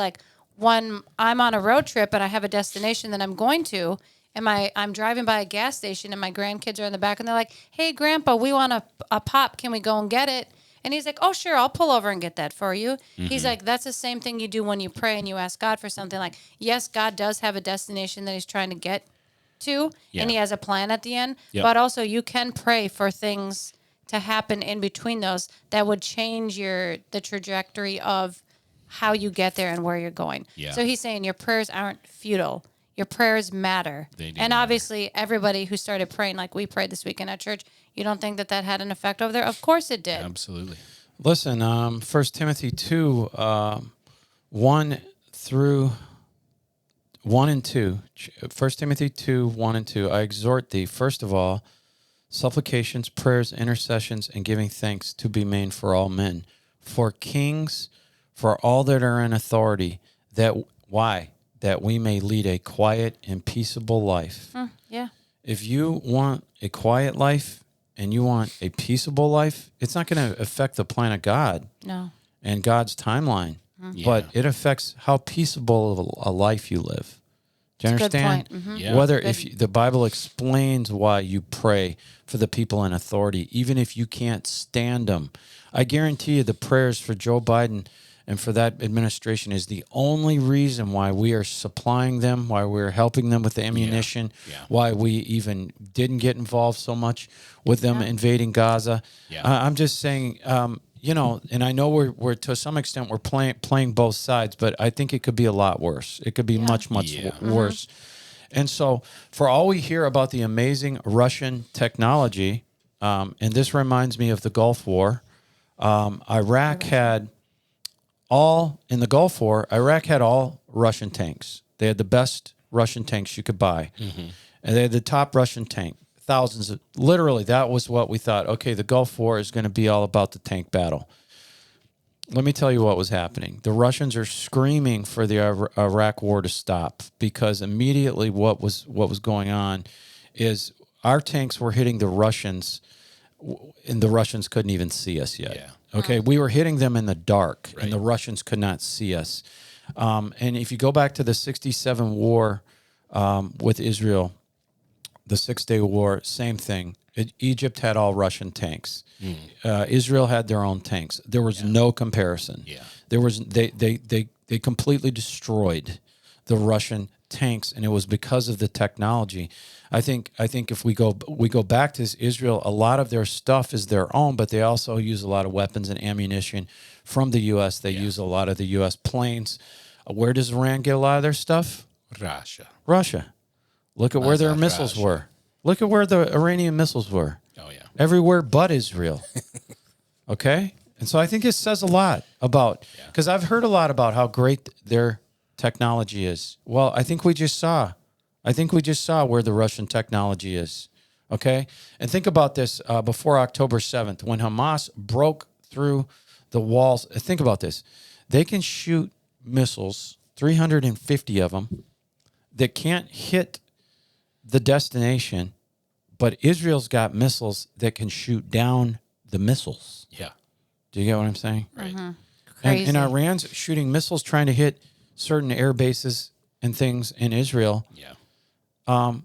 when I'm on a road trip and I have a destination that I'm going to, and I'm driving by a gas station and my grandkids are in the back and they're like, hey, Grandpa, we want a pop. Can we go and get it? And he's like, oh, sure, I'll pull over and get that for you. He's like, that's the same thing you do when you pray and you ask God for something. Like, yes, God does have a destination that he's trying to get to, and he has a plan at the end. Yep. But also you can pray for things to happen in between those that would change the trajectory of how you get there and where you're going. Yeah. So he's saying your prayers aren't futile. Your prayers matter. They do and matter. obviously everybody who started praying like we prayed this weekend at church, you don't think that had an effect over there? Of course it did. absolutely. Listen, 1 Timothy 2, 1 through 1 and 2. 1 Timothy 2, 1 and 2. I exhort thee, first of all, supplications, prayers, intercessions, and giving thanks to be made for all men, for kings, for all that are in authority, that we may lead a quiet and peaceable life. Yeah. If you want a quiet life and you want a peaceable life, it's not going to affect the plan of God No. and God's timeline, but it affects how peaceable a life you live. Do you That's a good understand? point. Mhm. Yeah. Whether Good. if the Bible explains why you pray for the people in authority, even if you can't stand them, I guarantee you the prayers for Joe Biden and for that administration is the only reason why we are supplying them, why we're helping them with the ammunition, Yeah. why we even didn't get involved so much with them invading Gaza. Yeah. I'm just saying, you know, and I know we're to some extent we're playing both sides, but I think it could be a lot worse. It could be much Yeah. worse. And so, for all we hear about the amazing Russian technology, and this reminds me of the Gulf War, Iraq had in the Gulf War, Iraq had all Russian tanks. They had the best Russian tanks you could buy. And they had the top Russian tank, thousands of, literally, that was what we thought. Okay, the Gulf War is going to be all about the tank battle. Let me tell you what was happening. The Russians are screaming for the Iraq war to stop because immediately what was going on is our tanks were hitting the Russians, and the Russians couldn't even see us yet. Yeah. Okay, we were hitting them in the dark, and the Russians could not see us. And if you go back to the 67 war with Israel, the 6-day war, same thing. Egypt had all Russian tanks. Israel had their own tanks. There was no comparison. Yeah. There was they completely destroyed the Russian tanks, and it was because of the technology. I think if we go back to Israel, a lot of their stuff is their own, but they also use a lot of weapons and ammunition from the U.S. They use a lot of the U.S. planes. Where does Iran get a lot of their stuff? Russia. Look at where their missiles were. Look at where the Iranian missiles were. Oh yeah. Everywhere but Israel. Okay? And so I think it says a lot about, because I've heard a lot about how great their technology is. Well, I think we just saw where the Russian technology is. Okay? And think about this before October 7th, when Hamas broke through the walls. Think about this. They can shoot missiles, 350 of them, that can't hit the destination, but Israel's got missiles that can shoot down the missiles. Yeah. Do you get what I'm saying? Right. Crazy. And Iran's shooting missiles trying to hit certain air bases and things in Israel. Yeah.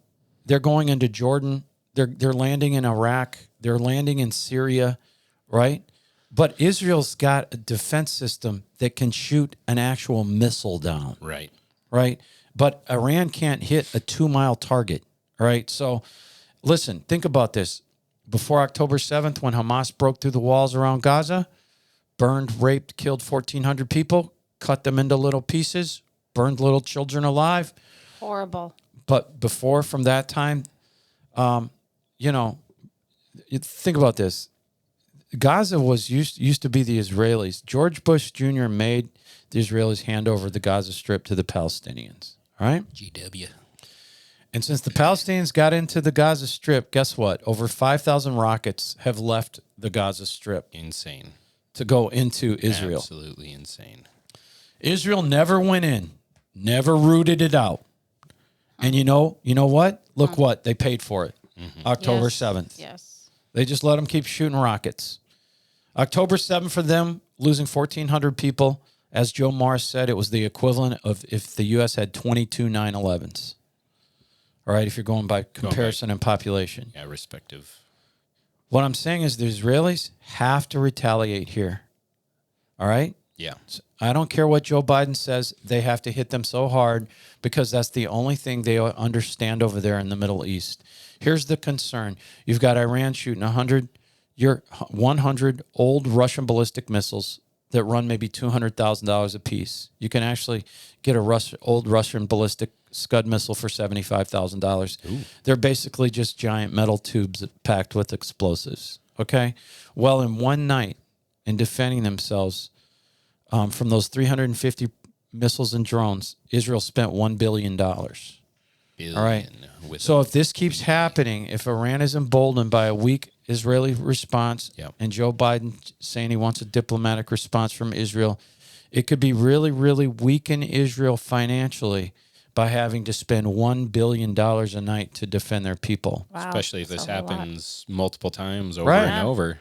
They're going into Jordan. They're landing in Iraq. They're landing in Syria, right? But Israel's got a defense system that can shoot an actual missile down. Right. Right? But Iran can't hit a 2-mile target, right? So, listen, think about this. Before October 7th, when Hamas broke through the walls around Gaza, burned, raped, killed 1,400 people, cut them into little pieces, burned little children alive. Horrible. But before, from that time, you know, think about this. Gaza was used to be the Israelis. George Bush Jr. made the Israelis hand over the Gaza Strip to the Palestinians. All right? GW. And since the Palestinians got into the Gaza Strip, guess what? Over 5,000 rockets have left the Gaza Strip Insane. to go into Israel. Absolutely insane. Israel never went in, never rooted it out. And you know what? Look what they paid for it. October 7th. Yes. They just let them keep shooting rockets. October 7th for them, losing 1,400 people. As Joe Morris said, it was the equivalent of if the U.S. had 22 9/11s. All right, if you're going by comparison and population. Yeah, respective. What I'm saying is the Israelis have to retaliate here. All right? Yeah. I don't care what Joe Biden says. They have to hit them so hard because that's the only thing they understand over there in the Middle East. Here's the concern. You've got Iran shooting 100 old Russian ballistic missiles that run maybe $200,000 a piece. You can actually get a old Russian ballistic Scud missile for $75,000. They're basically just giant metal tubes packed with explosives. Okay? Well, in one night, in defending themselves from those 350 missiles and drones, Israel spent $1 billion. All right. So if this keeps happening, if Iran is emboldened by a weak Israeli response, and Joe Biden saying he wants a diplomatic response from Israel, it could be really, really weaken Israel financially by having to spend $1 billion a night to defend their people. Wow. Especially if this Sounds a lot. happens multiple times over and over.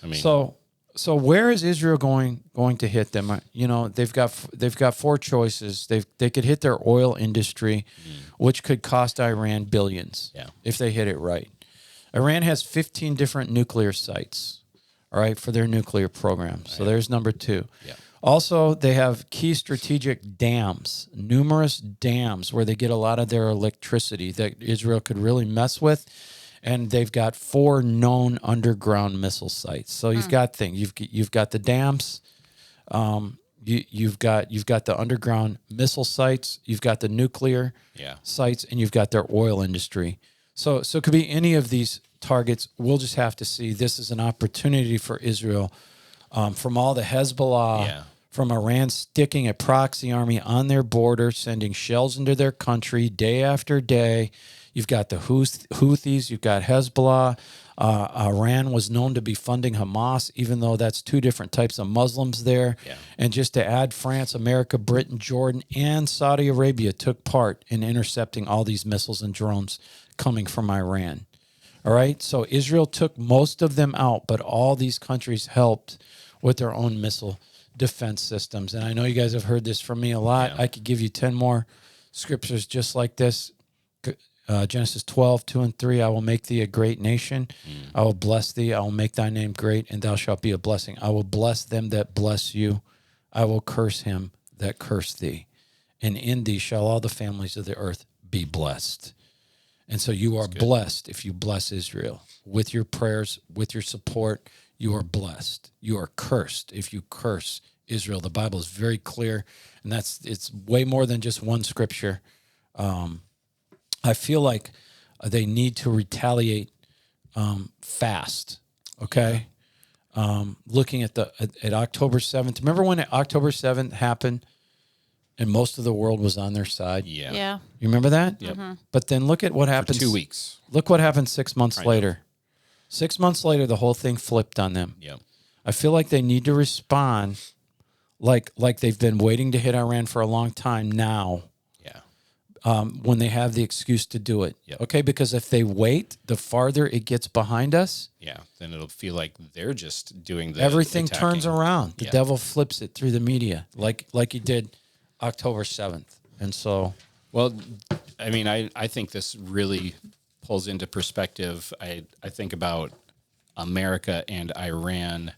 I mean, So So where is Israel going to hit them? You know, they've got 4 choices. They could hit their oil industry, which could cost Iran billions if they hit it right. Iran has 15 different nuclear sites, all right, for their nuclear program. So there's number 2. Yeah. Also, they have key strategic dams, numerous dams where they get a lot of their electricity that Israel could really mess with. And they've got 4 known underground missile sites. So you've got things. You've got the dams. You've got the underground missile sites. You've got the nuclear sites, and you've got their oil industry. So it could be any of these targets. We'll just have to see. This is an opportunity for Israel from all the Hezbollah, from Iran sticking a proxy army on their border, sending shells into their country day after day. You've got the Houthis, you've got Hezbollah. Iran was known to be funding Hamas, even though that's 2 different types of Muslims there. Yeah. And just to add, France, America, Britain, Jordan, and Saudi Arabia took part in intercepting all these missiles and drones coming from Iran. All right, so Israel took most of them out, but all these countries helped with their own missile defense systems. And I know you guys have heard this from me a lot. I could give you 10 more scriptures just like this. Genesis 12, 2 and 3, I will make thee a great nation. I will bless thee. I will make thy name great, and thou shalt be a blessing. I will bless them that bless you. I will curse him that curse thee. And in thee shall all the families of the earth be blessed. And so you are blessed if you bless Israel. With your prayers, with your support, you are blessed. You are cursed if you curse Israel. The Bible is very clear, and it's way more than just one scripture. I feel like they need to retaliate fast. Okay, looking at October 7th. Remember when October 7th happened, and most of the world was on their side. Yeah. You remember that? Yep. But then look at what happened. For 2 weeks. Look what happened 6 months later. 6 months later, the whole thing flipped on them. Yep. I feel like they need to respond like they've been waiting to hit Iran for a long time now. When they have the excuse to do it. Yep. Okay, because if they wait, the farther it gets behind us, then it'll feel like they're just doing the everything attacking. turns around. The devil flips it through the media, like he did October 7th. And so, well, I mean, I think this really pulls into perspective. I think about America and Iran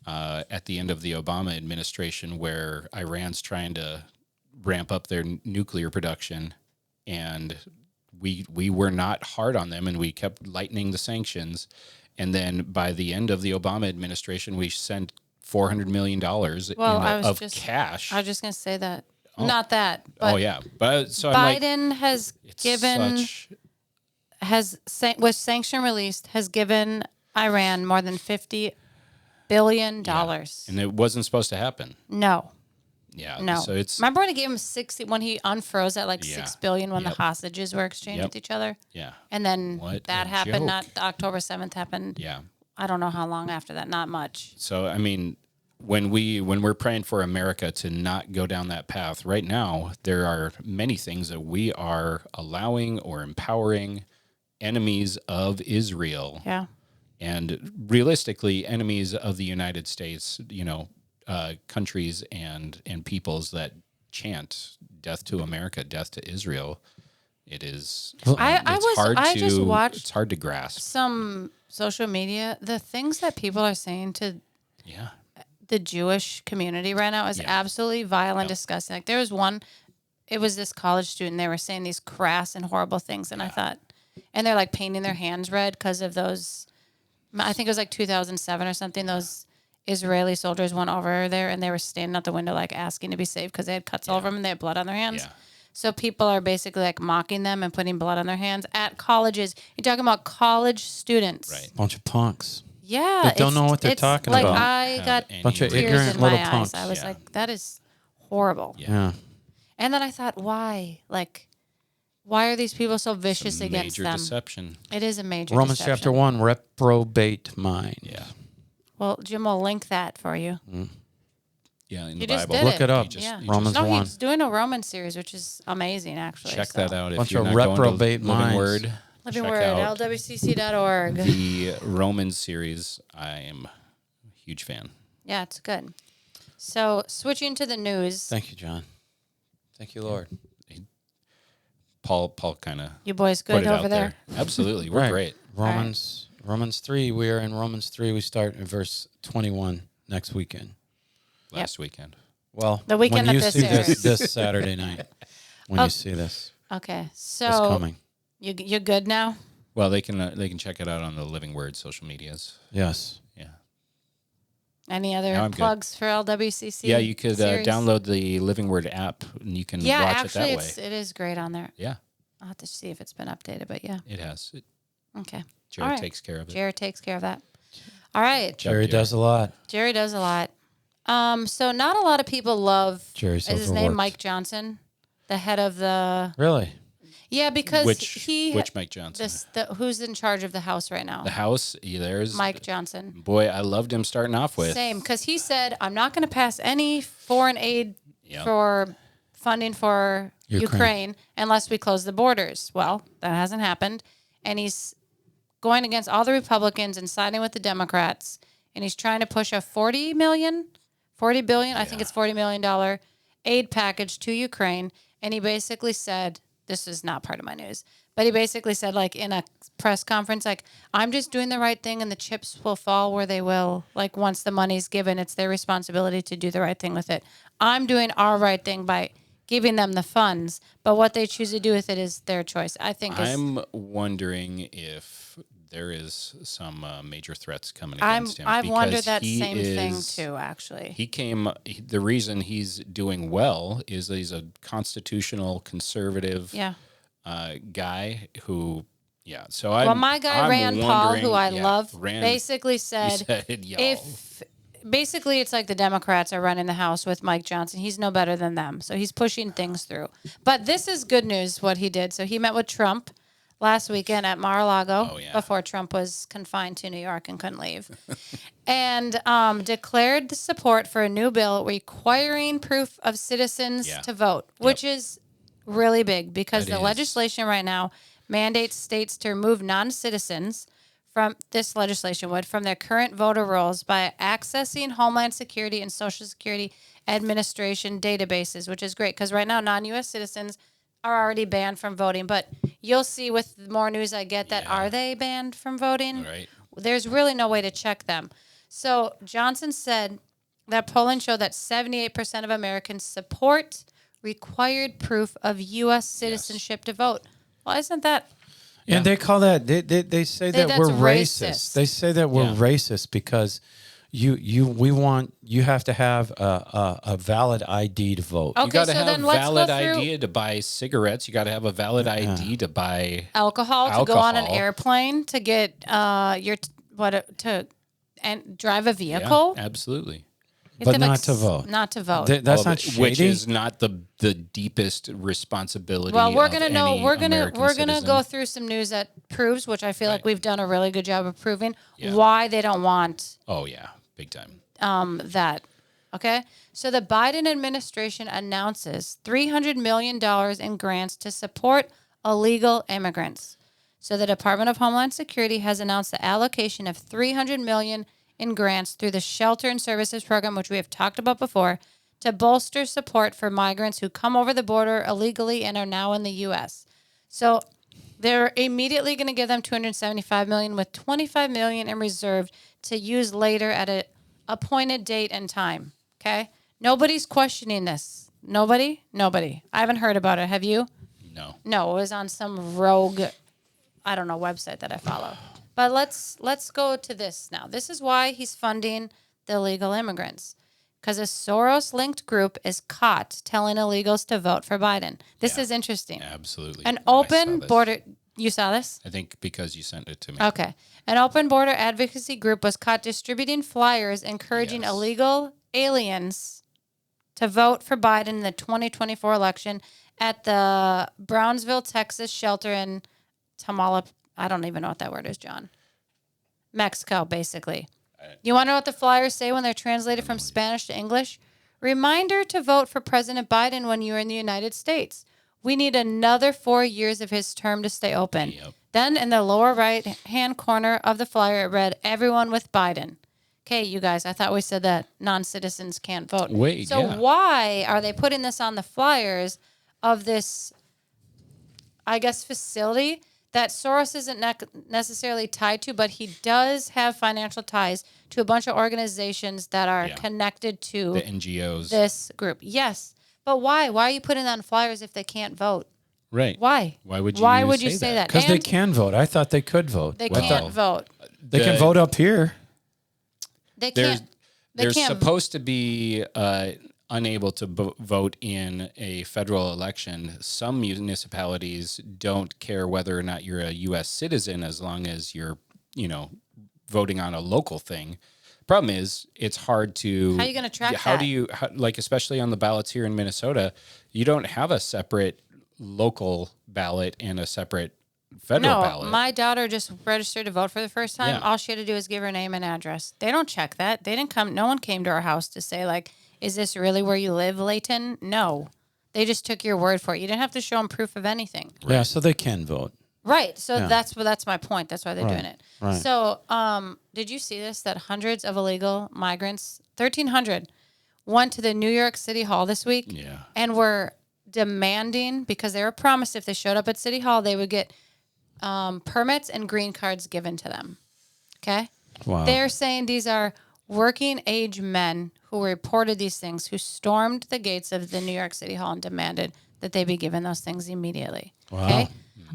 at the end of the Obama administration, where Iran's trying to ramp up their nuclear production, and we were not hard on them, and we kept lightening the sanctions. And then by the end of the Obama administration, we sent $400 million of cash. I was just going to say that. Not that. But so Biden has given, with sanction released, has given Iran more than $50 billion. And it wasn't supposed to happen. No. Yeah. No. So it's, remember when he gave him 60 when he unfroze at like $6 billion when the hostages were exchanged with each other? Yeah. And then that happened. Joke. Not October 7th happened. Yeah. I don't know how long after that. Not much. So I mean, when we're praying for America to not go down that path, right now there are many things that we are allowing or empowering enemies of Israel. Yeah. And realistically, enemies of the United States, countries and peoples that chant death to America, death to Israel. It is. I just watched. It's hard to grasp. Some social media, the things that people are saying to the Jewish community right now is absolutely vile and disgusting. Like there was one, it was this college student. They were saying these crass and horrible things, and I thought, and they're like painting their hands red because of those. I think it was like 2007 or something. Those Israeli soldiers went over there and they were standing out the window like asking to be saved because they had cuts all over them and they had blood on their hands. Yeah. So people are basically like mocking them and putting blood on their hands at colleges. You're talking about college students. Right. Bunch of punks. Yeah. They don't know what they're talking about. I got bunch of tears ignorant in little my punks. eyes. I was like, that is horrible. Yeah. And then I thought, why? Like, why are these people so vicious against them? Major deception. It is a major Romans deception. chapter 1, reprobate mind. Yeah. Well, Jim will link that for you. Yeah, in You the just Bible. did Look it up. Romans 1. He's doing a Roman series, which is amazing, actually. Check that out. Bunch If you're of not reprobate going to Living minds. Word, Living check Word, out lwcc.org. the Romans series. I am a Huge fan. Yeah, it's good. So switching to the news. Thank you, John. Thank you, Lord. Paul kind of You boys put good it over out there? Absolutely. We're great. Romans 3. We are in Romans 3. We start in verse 21 next weekend. Last weekend. Well, The weekend when you that see this airs. this Saturday night, when you see this, Okay, it's so coming. you're good now? Well, they can check it out on the Living Word social medias. Yes. Yeah. Any other Now I'm good. plugs for LWCC? Yeah, you could series? download the Living Word app and you can watch actually, it that way. it is great on there. Yeah, I'll have to see if it's been updated, but yeah. it has. Okay. Jared All right. takes care of it. Jared takes care of that. All right. Jerry does a lot. Jerry does a lot. So not a lot of people love. Jerry's is his name overworked. Mike Johnson, the head of the? Really? Yeah, because which Mike Johnson? Who's in charge of the House right now? The House. There's Mike Johnson. Boy, I loved him starting off with. Same, because he said, I'm not going to pass any foreign aid Yep. for funding for Ukraine unless we close the borders. Well, that hasn't happened. And he's going against all the Republicans and siding with the Democrats. And he's trying to push a $40 billion, I think it's $40 million aid package to Ukraine. And he basically said, this is not part of my news, but he basically said, like, in a press conference, like, I'm just doing the right thing and the chips will fall where they will. Like, once the money's given, it's their responsibility to do the right thing with it. I'm doing our right thing by giving them the funds, but what they choose to do with it is their choice. I think I'm wondering if there is some major threats coming against him. I've wondered that he same thing is- too, actually. The reason he's doing well is that he's a constitutional conservative Yeah. guy who, So Well, my guy Rand Paul, who I love, basically he said, said, "Y'all." if basically it's like the Democrats are running the House with Mike Johnson, he's no better than them. So he's pushing things through. But this is good news, what he did. So he met with Trump last weekend at Mar-a-Lago before Trump was confined to New York and couldn't leave, and declared the support for a new bill requiring proof of citizens to vote, which is really big because the legislation right now mandates states to remove non-citizens from this legislation from their current voter rolls by accessing Homeland Security and Social Security Administration databases, which is great because right now non-U.S. citizens are already banned from voting, but you'll see with more news I get that are they banned from voting? Right. There's really no way to check them. So Johnson said that polling showed that 78% of Americans support required proof of U.S. citizenship to vote. Well, isn't that? And they call that they say that we're racist. They say that we're racist because you have to have a valid ID to vote. Okay, You got to so have then let's valid go through ID to buy cigarettes. You got to have a valid ID to buy alcohol to go on an alcohol. airplane to get and drive a vehicle. Yeah, absolutely. You have But not to vote. Not to vote. That's not shady. Which is not the deepest responsibility. Well, we're of gonna know. any We're gonna American citizen. go through some news that proves, which I feel like we've done a really good job of proving, why they don't want Oh yeah, big time. that. Okay, so the Biden administration announces $300 million in grants to support illegal immigrants. So the Department of Homeland Security has announced the allocation of $300 million in grants through the Shelter and Services Program, which we have talked about before, to bolster support for migrants who come over the border illegally and are now in the U.S. So they're immediately going to give them $275 million with $25 million in reserve to use later at an appointed date and time. Okay? Nobody's questioning this. Nobody? I haven't heard about it. Have you? No. No, it was on some rogue, I don't know, website that I follow. But let's go to this now. This is why he's funding the illegal immigrants. Because a Soros-linked group is caught telling illegals to vote for Biden. This is interesting. Absolutely. An I saw open this. border... You saw this? I think because you sent it to me. Okay. An open border advocacy group was caught distributing flyers encouraging illegal aliens to vote for Biden in the 2024 election at the Brownsville, Texas shelter in Tamaulipas. I don't even know what that word is, John. Mexico, basically. You want to know what the flyers say when they're translated from Spanish to English? Reminder to vote for President Biden when you're in the United States. We need another 4 years of his term to stay open. Yep. Then in the lower right-hand corner of the flyer, it read, everyone with Biden. Okay, you guys, I thought we said that non-citizens can't vote. Wait, so yeah. why are they putting this on the flyers of this, I guess, facility that Soros isn't necessarily tied to, but he does have financial ties to a bunch of organizations that are connected to The NGOs. this group. Yes, but why? Why are you putting it on flyers if they can't vote? Right. Why? Why would you Why would you say say that? that? Because they And can vote. I thought they could vote. They Well, can't vote. They can vote up here. They They're, can't. They they're can't. supposed to be unable to vote in a federal election. Some municipalities don't care whether or not you're a U.S. citizen as long as you're, voting on a local thing. Problem is, it's hard to. How are you going to track How that? do you, especially on the ballots here in Minnesota, you don't have a separate local ballot and a separate federal ballot. My daughter just registered to vote for the first time. Yeah. All she had to do is give her name and address. They don't check that. They didn't come. No one came to our house to say, like, is this really where you live, Layton? No. They just took your word for it. You didn't have to show them proof of anything. Yeah, so they can vote. Right. So Yeah. that's my point. That's why they're doing it. Right. So, did you see this? That hundreds of illegal migrants, 1,300, went to the New York City Hall this week Yeah. and were demanding, because they were promised if they showed up at City Hall, they would get permits and green cards given to them. Okay? Wow. They're saying these are working age men who reported these things, who stormed the gates of the New York City Hall and demanded that they be given those things immediately. Wow. Okay?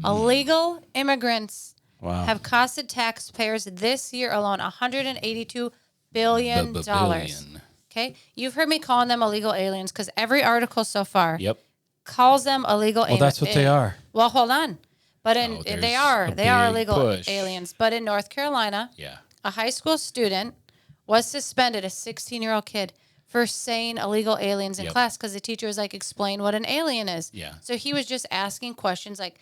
Illegal immigrants Wow. have costed taxpayers this year alone $182 billion. Billion. Okay? You've heard me calling them illegal aliens because every article so far Yep. calls them illegal aliens. Well, that's what they are. Well, hold on. But Oh, they there's are a big illegal push. aliens. But in North Carolina, Yeah. a high school student was suspended, a 16-year-old kid, for saying illegal aliens in Yep. class because the teacher was like, explain what an alien is. Yeah. So he was just asking questions, like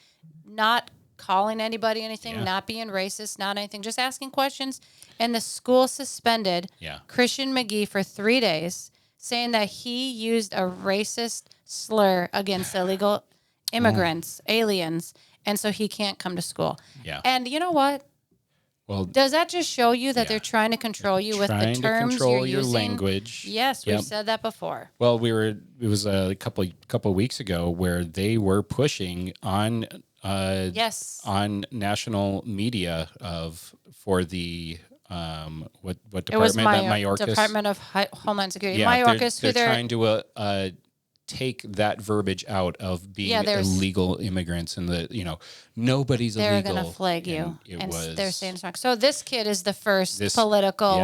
not calling anybody anything, Yeah. not being racist, not anything, just asking questions. And the school suspended Yeah. Christian McGee for 3 days, saying that he used a racist slur against illegal immigrants, aliens, and so he can't come to school. Yeah. And you know what? Well, Does that just show you that Yeah. they're trying to control you with the trying to terms control you're your using? language. Yes, we've Yep. said that before. Well, it was a couple weeks ago where they were pushing on Yes. on national media for the what It was department, that Mayorkas. Department of Homeland Security. Yeah, Mayorkas, they're who they're trying to take that verbiage out of being illegal immigrants, and nobody's they're illegal. going to flag you. And they're saying it's wrong. So this kid is the first This- political,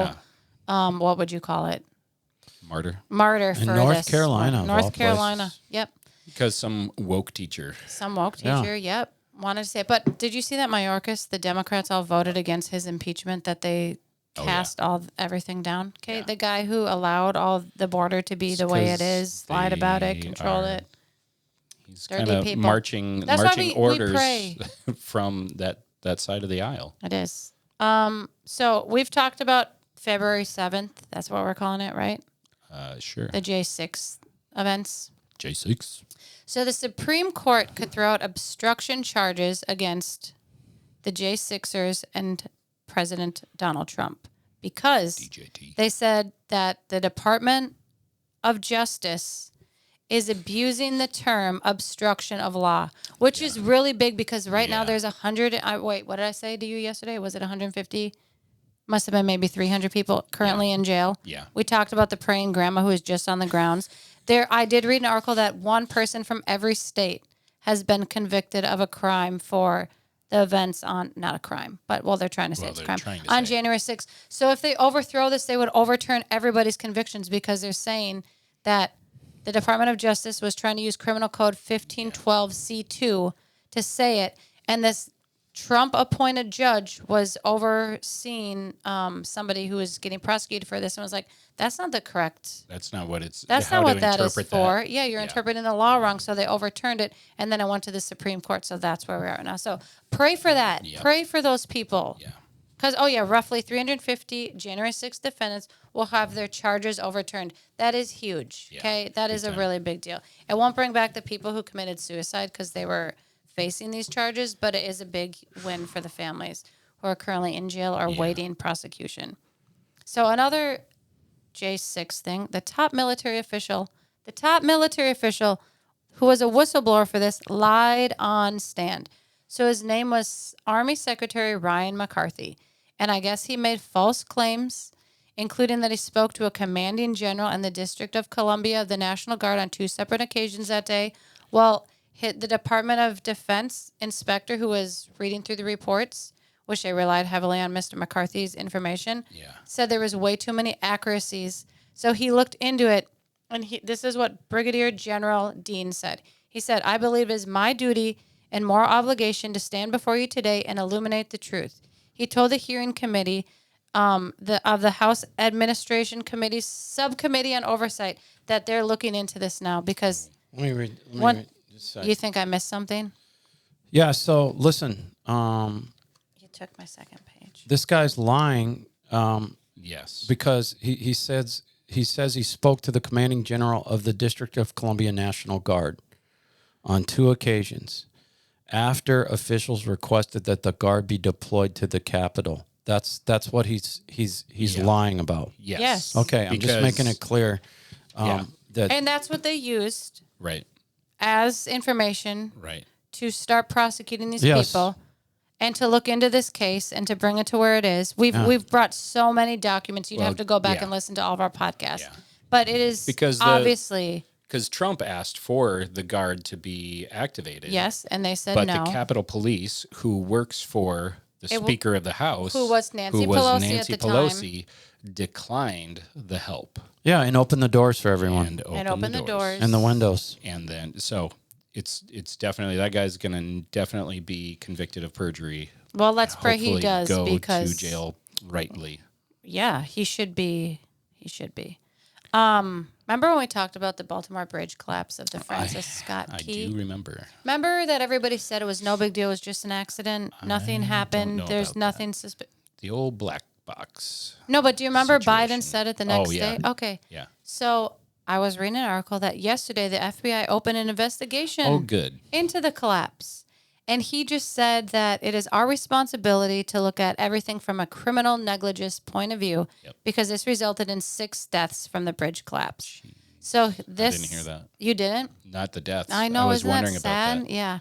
yeah. what would you call it? martyr For North this. Carolina, of all North Carolina. places. Yep. because some woke teacher. Some woke Yeah. teacher. Yep. Wanted to say it. But did you see that Mayorkas, the Democrats all voted against his impeachment, that they Oh, cast everything down? Okay. Yeah. The guy who allowed all the border to be the way it 'cause is, lied about it, they controlled are- it. He's Dirty kind of people. marching That's why we orders pray. from that side of the aisle. It is. So we've talked about February 7th. That's what we're calling it, right? Sure. The J6 events. J6. So the Supreme Court could throw out obstruction charges against the J6ers and President Donald Trump because DJT. they said that the Department of Justice is abusing the term obstruction of law, which is really big because right now Yeah. there's 100. Wait, what did I say to you yesterday? Was it 150? Must have been maybe 300 people currently in jail. Yeah. We talked about the praying grandma who is just on the grounds. I did read an article that one person from every state has been convicted of a crime for the events on, not a crime, but they're trying to say it's a they're crime, trying to on say. January 6th. So if they overthrow this, they would overturn everybody's convictions because they're saying that the Department of Justice was trying to use Criminal Code 1512C2 to say it. And this Trump-appointed judge was overseeing somebody who was getting prosecuted for this and was like, that's not the correct... That's not what it's. That's how not to what that is interpret for. that. Yeah, you're interpreting the law wrong, so they overturned it, and then it went to the Supreme Court, so that's where we are now. So pray for that. Yep. Pray for those people. Yeah. Because, roughly 350 January 6th defendants will have their charges overturned. That is huge, Yeah, okay? That is a time. really big deal. It won't bring back the people who committed suicide because they were facing these charges, but it is a big win for the families who are currently in jail or waiting prosecution. So another J6 thing, the top military official who was a whistleblower for this lied on stand. So his name was Army Secretary Ryan McCarthy. And I guess he made false claims, including that he spoke to a commanding general in the District of Columbia of the National Guard on 2 separate occasions that day. Well, the Department of Defense inspector who was reading through the reports, which they relied heavily on Mr. McCarthy's information, said there was way too many accuracies. So he looked into it, and this is what Brigadier General Dean said. He said, I believe it is my duty and moral obligation to stand before you today and illuminate the truth. He told the hearing committee of the House Administration Committee's Subcommittee on Oversight that they're looking into this now because... Let me read. You think I missed something? Yeah, so listen. You took my second page. This guy's lying Yes. because he says he spoke to the commanding general of the District of Columbia National Guard on 2 occasions after officials requested that the guard be deployed to the Capitol. That's what he's lying about. Yes. Okay, I'm just making it clear that And that's what they used Right. as information Right. to start prosecuting these Yes. people and to look into this case and to bring it to where it is. We've brought so many documents. You'd have to go back and listen to all of our podcasts. Yeah. But it is obviously... Because Trump asked for the guard to be activated. Yes, and they said but no. the Capitol Police, who works for the Speaker of the House, who was Nancy Pelosi at the Pelosi, declined the help. yeah, and open the doors for everyone And open the doors. and the windows. And then, so it's definitely, that guy's going to definitely be convicted of perjury. Well, let's pray he Hopefully does go because... to jail rightly. Yeah, he should be. He should be. Remember when we talked about the Baltimore Bridge collapse of the Francis Scott Key? I do remember. Remember that everybody said it was no big deal, it was just an accident, nothing happened, know there's about nothing The old black box. No, but do you remember situation. Biden said it the next day? Okay. Yeah. So I was reading an article that yesterday the FBI opened an investigation Oh, good. into the collapse. And he just said that it is our responsibility to look at everything from a criminal negligence point of view because this resulted in 6 deaths from the bridge collapse. So this... I didn't hear that. You didn't? Not the deaths. I know, I was isn't wondering that sad? about that. Yeah.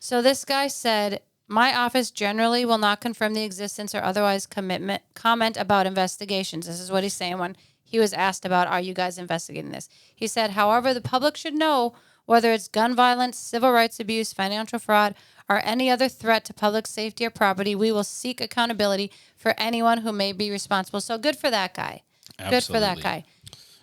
So this guy said, my office generally will not confirm the existence or otherwise comment about investigations. This is what he's saying when he was asked about, are you guys investigating this? He said, however, the public should know whether it's gun violence, civil rights abuse, financial fraud, or any other threat to public safety or property, we will seek accountability for anyone who may be responsible. So good for that guy. Absolutely. Good for that guy.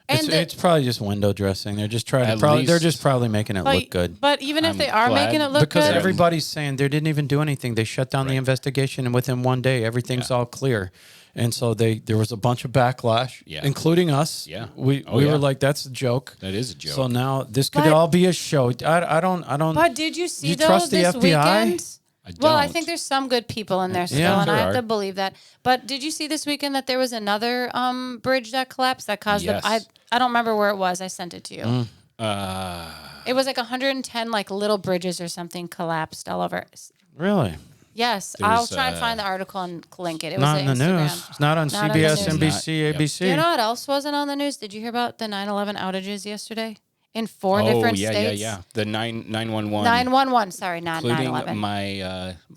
It's probably just window dressing. They're just trying At to. least- They're just probably making it look good. But even if I'm they are glad making it look Because good, everybody's saying they didn't even do anything. They shut down the investigation, and within one day, everything's all clear. And so there was a bunch of backlash, including us. Yeah. We were like, that's a joke. That is a joke. So now this could But- all be a show. I don't. But did you see You though trust the this FBI? weekend? Well, I don't. think there's some good people in there still, Yeah. and I There have are. to believe that. But did you see this weekend that there was another bridge that collapsed that caused Yes. I don't remember where it was. I sent it to you. Mm. It was like 110 like little bridges or something collapsed all over. Really? Yes, I'll There's, try and find the article and link it. It Not was in the Instagram. news. It's not on Not on the CBS, news. NBC, Not- ABC. Do you know what else wasn't on the news? Did you hear about the 9/11 outages yesterday in 4 different states? yeah. The 911. 911. Sorry, not including 9/11.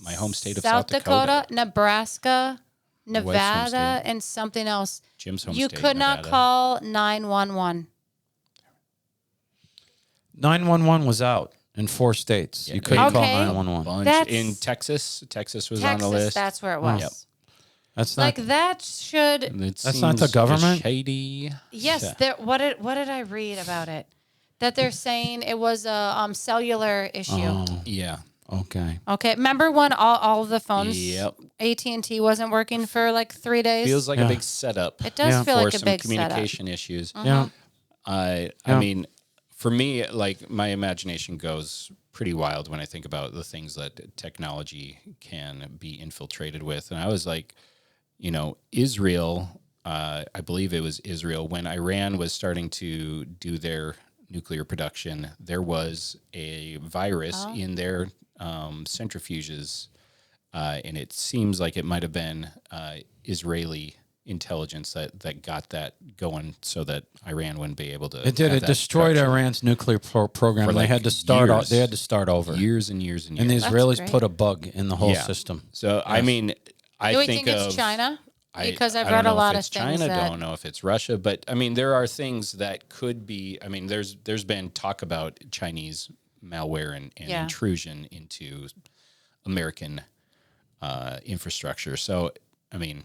my home state of South Dakota, Dakota. Nebraska, Wife's home Nevada, state. and something else. Jim's home You state, could not Nevada. call 911. 911 was out in 4 states. You couldn't call Okay. 911. Bunch. That's- In Texas was on Texas, the list. that's where it was. Yep. That's not. Like that should. That's not the government? Shady. Yes. Yeah. There, what did I read about it? That they're saying it was a cellular issue. Oh, Yeah. okay. Okay. Remember when all of the phones, Yep. AT&T wasn't working for like 3 days? Feels like Yeah. a big setup. It does Yeah. feel for like a some big setup. communication issues. Yeah. I Yeah. mean, for me, like my imagination goes pretty wild when I think about the things that technology can be infiltrated with. And I was like, Israel, I believe it was Israel, when Iran was starting to do their nuclear production, there was a virus in their centrifuges. And it seems like it might have been Israeli intelligence that got that going so that Iran wouldn't be able to. It did. have It that destroyed structure Iran's nuclear program. for And they like had to start. years. They had to start over. years and years and years. And the That's Israelis great. put a bug in the whole Yeah. system. So I mean, I Do we think think of it's China? Because I've I don't read a know lot if of it's things China. that Don't know if it's Russia, but I mean, there are things that could be. I mean, there's been talk about Chinese malware and Yeah. intrusion into American infrastructure. So I mean,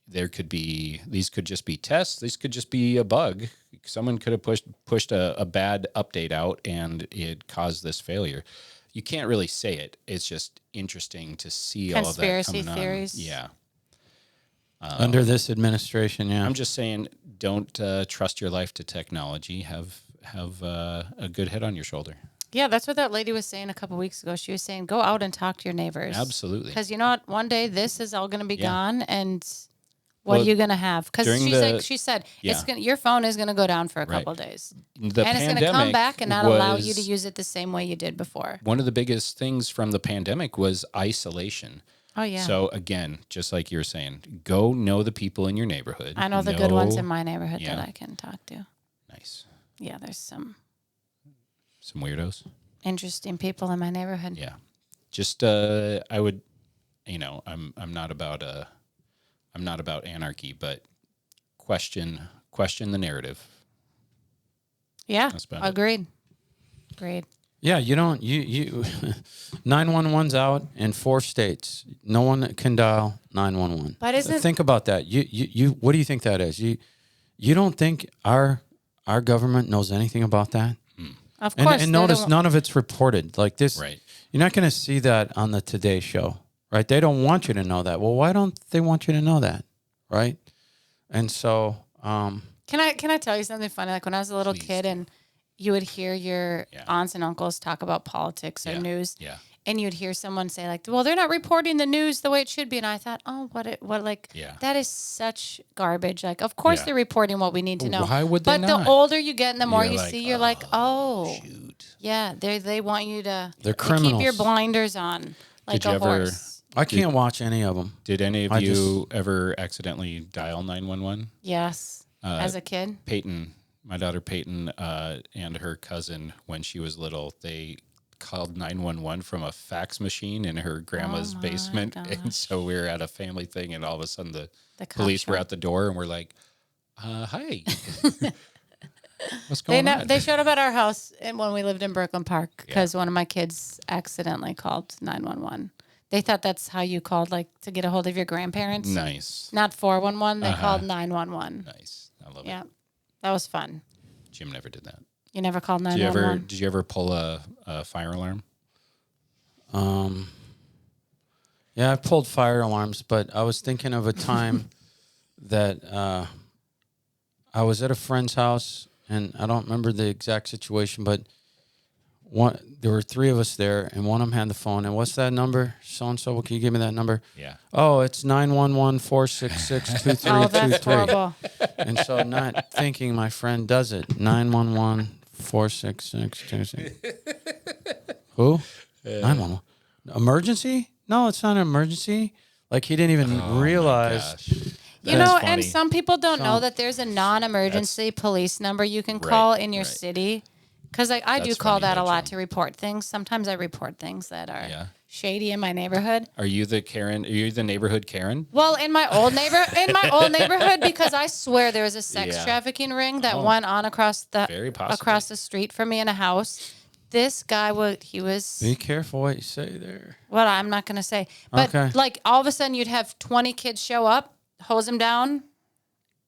there could be, these could just be tests. These could just be a bug. Someone could have pushed a bad update out and it caused this failure. You can't really say it. It's just interesting to see all of that Conspiracy coming theories. on. Yeah. Under this administration, yeah. I'm just saying, don't trust your life to technology. Have a good head on your shoulder. Yeah, that's what that lady was saying a couple weeks ago. She was saying, go out and talk to your neighbors. Absolutely. Because you know what? One day this is all going to be Yeah. gone, and what Well, are you going to have? Because during she said Yeah. it's gonna, your phone is going to go down for a Right. couple days, The and it's going to come pandemic back and not allow you to was- use it the same way you did before. One of the biggest things from the pandemic was isolation. Oh yeah, So again, just like you were saying, go know the people in your neighborhood. I know the good ones in Know- my neighborhood Yeah. that I can talk to. Nice. Yeah, there's some Some weirdos. interesting people in my neighborhood. Yeah. Just I would, I'm not about anarchy, but question the narrative. Yeah, That's about it. agreed. Agreed. Yeah, you don't, you 911's out in 4 states. No one can dial 911. But isn't- Think about that. You what do you think that is? You don't think our government knows anything about that? Of course. And they're notice the- none of it's reported. Like this, Right. you're not going to see that on the Today Show, right? They don't want you to know that. Well, why don't they want you to know that, right? And so, Can I tell you something funny? Like when I was a little Please kid do. and you would hear your Yeah. aunts and uncles talk about politics or Yeah. news, Yeah. and you'd hear someone say like, "Well, they're not reporting the news the way it should be," and I thought, "Oh, Yeah. that is such garbage." Like, of course Yeah. they're reporting what we need to know. Why would they But not? the older you get and the more You're you like, see, you're like, "Oh, Shoot. yeah, they want you to They're keep your criminals. blinders on like Did you a ever- horse." I can't watch any of them. Did any of I you ever accidentally dial 911? Yes, as a kid. Peyton, my daughter Peyton, and her cousin, when she was little, they called 911 from a fax machine in her grandma's Oh my basement. And gosh. so we were at a family thing, and all of a sudden the The cops police were showed- at the door, and we're like, hi. What's going on? They showed up at our house when we lived in Brooklyn Park because one of my kids accidentally called 911. They thought that's how you called, like, to get a hold of your grandparents. Nice. Not 411. They Uh-huh. called 911. Nice. I love Yeah, it. that was fun. Jim never did that. You never called Did you 911? ever pull a fire alarm? Yeah, I pulled fire alarms, but I was thinking of a time that I was at a friend's house, and I don't remember the exact situation, but there were 3 of us there, and one of them had the phone. And what's that number? So-and-so, can you give me that number? Yeah. Oh, it's 911-466-2323. Oh, that's horrible. And so not thinking my friend does it. 911-466-2323. Who? 911. Emergency? No, it's not an emergency. Like he didn't even realize. Gosh. You That's know, funny. and some people don't know So- that there's a non-emergency police number you can call in your right. city. Because I do That's call funny, that a though, lot Jim. to report things. Sometimes I report things that are Yeah. shady in my neighborhood. Are you the Karen? Are you the neighborhood Karen? Well, in my old neighborhood, because I swear there was a sex Yeah. trafficking ring that Oh. went on across Very possibly. the street from me in a house. This guy was Be careful what you say there. well, I'm not gonna say, but Okay. like all of a sudden you'd have 20 kids show up, hose them down,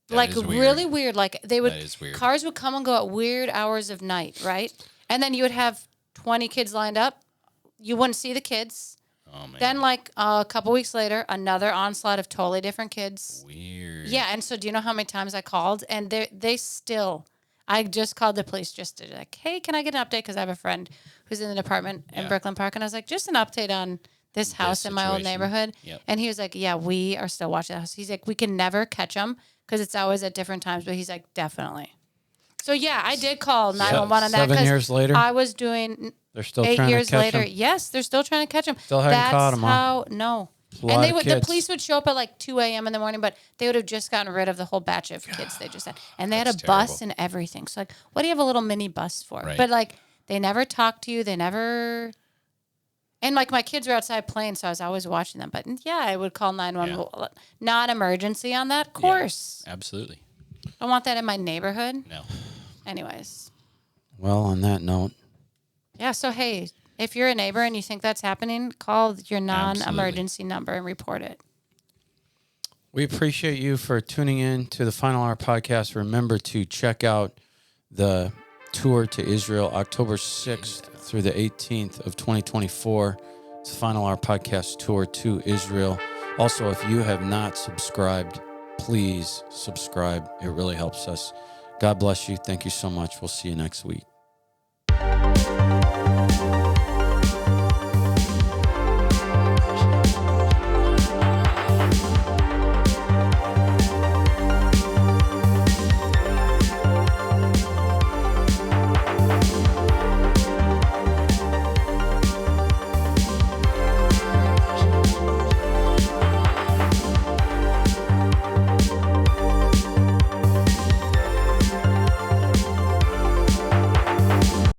That like is weird. really weird. Like they would That is weird. cars would come and go at weird hours of night, right? And then you would have 20 kids lined up. You wouldn't see the kids. Oh man. Then, like a couple weeks later, another onslaught of totally different kids. Weird. Yeah, and so do you know how many times I called? And they still, I just called the police just to like, hey, can I get an update? Because I have a friend who's in the department in Yeah. Brooklyn Park, and I was like, just an update on this house in my old situation. neighborhood. Yep. And he was like, yeah, we are still watching the house. He's like, we can never catch them because it's always at different times. But he's like, definitely. So yeah, I did call 911 on that 7 years later? I was doing They're still 8 trying years to catch later. him. Yes, they're still trying to catch him. Still haven't That's caught 'em, huh? how no. A lot And of the kids. police would show up at like 2 a.m. in the morning, but they would have just gotten rid of the whole batch of kids they just had. And they had a That's bus terrible. and everything. So, like, what do you have a little mini bus for? Right. But, like, they never talked to you. They never... And, like, my kids were outside playing, so I was always watching them. But, yeah, I would call 911. Non-emergency on that? Of course. Yeah, absolutely. I want that in my neighborhood. No. Anyways. Well, on that note, Yeah, so, hey, if you're a neighbor and you think that's happening, call your non-emergency number and report it. we appreciate you for tuning in to the Final Hour podcast. Remember to check out the tour to Israel, October 6th through the 18th of 2024. It's the Final Hour podcast tour to Israel. Also, if you have not subscribed, please subscribe. It really helps us. God bless you. Thank you so much. We'll see you next week.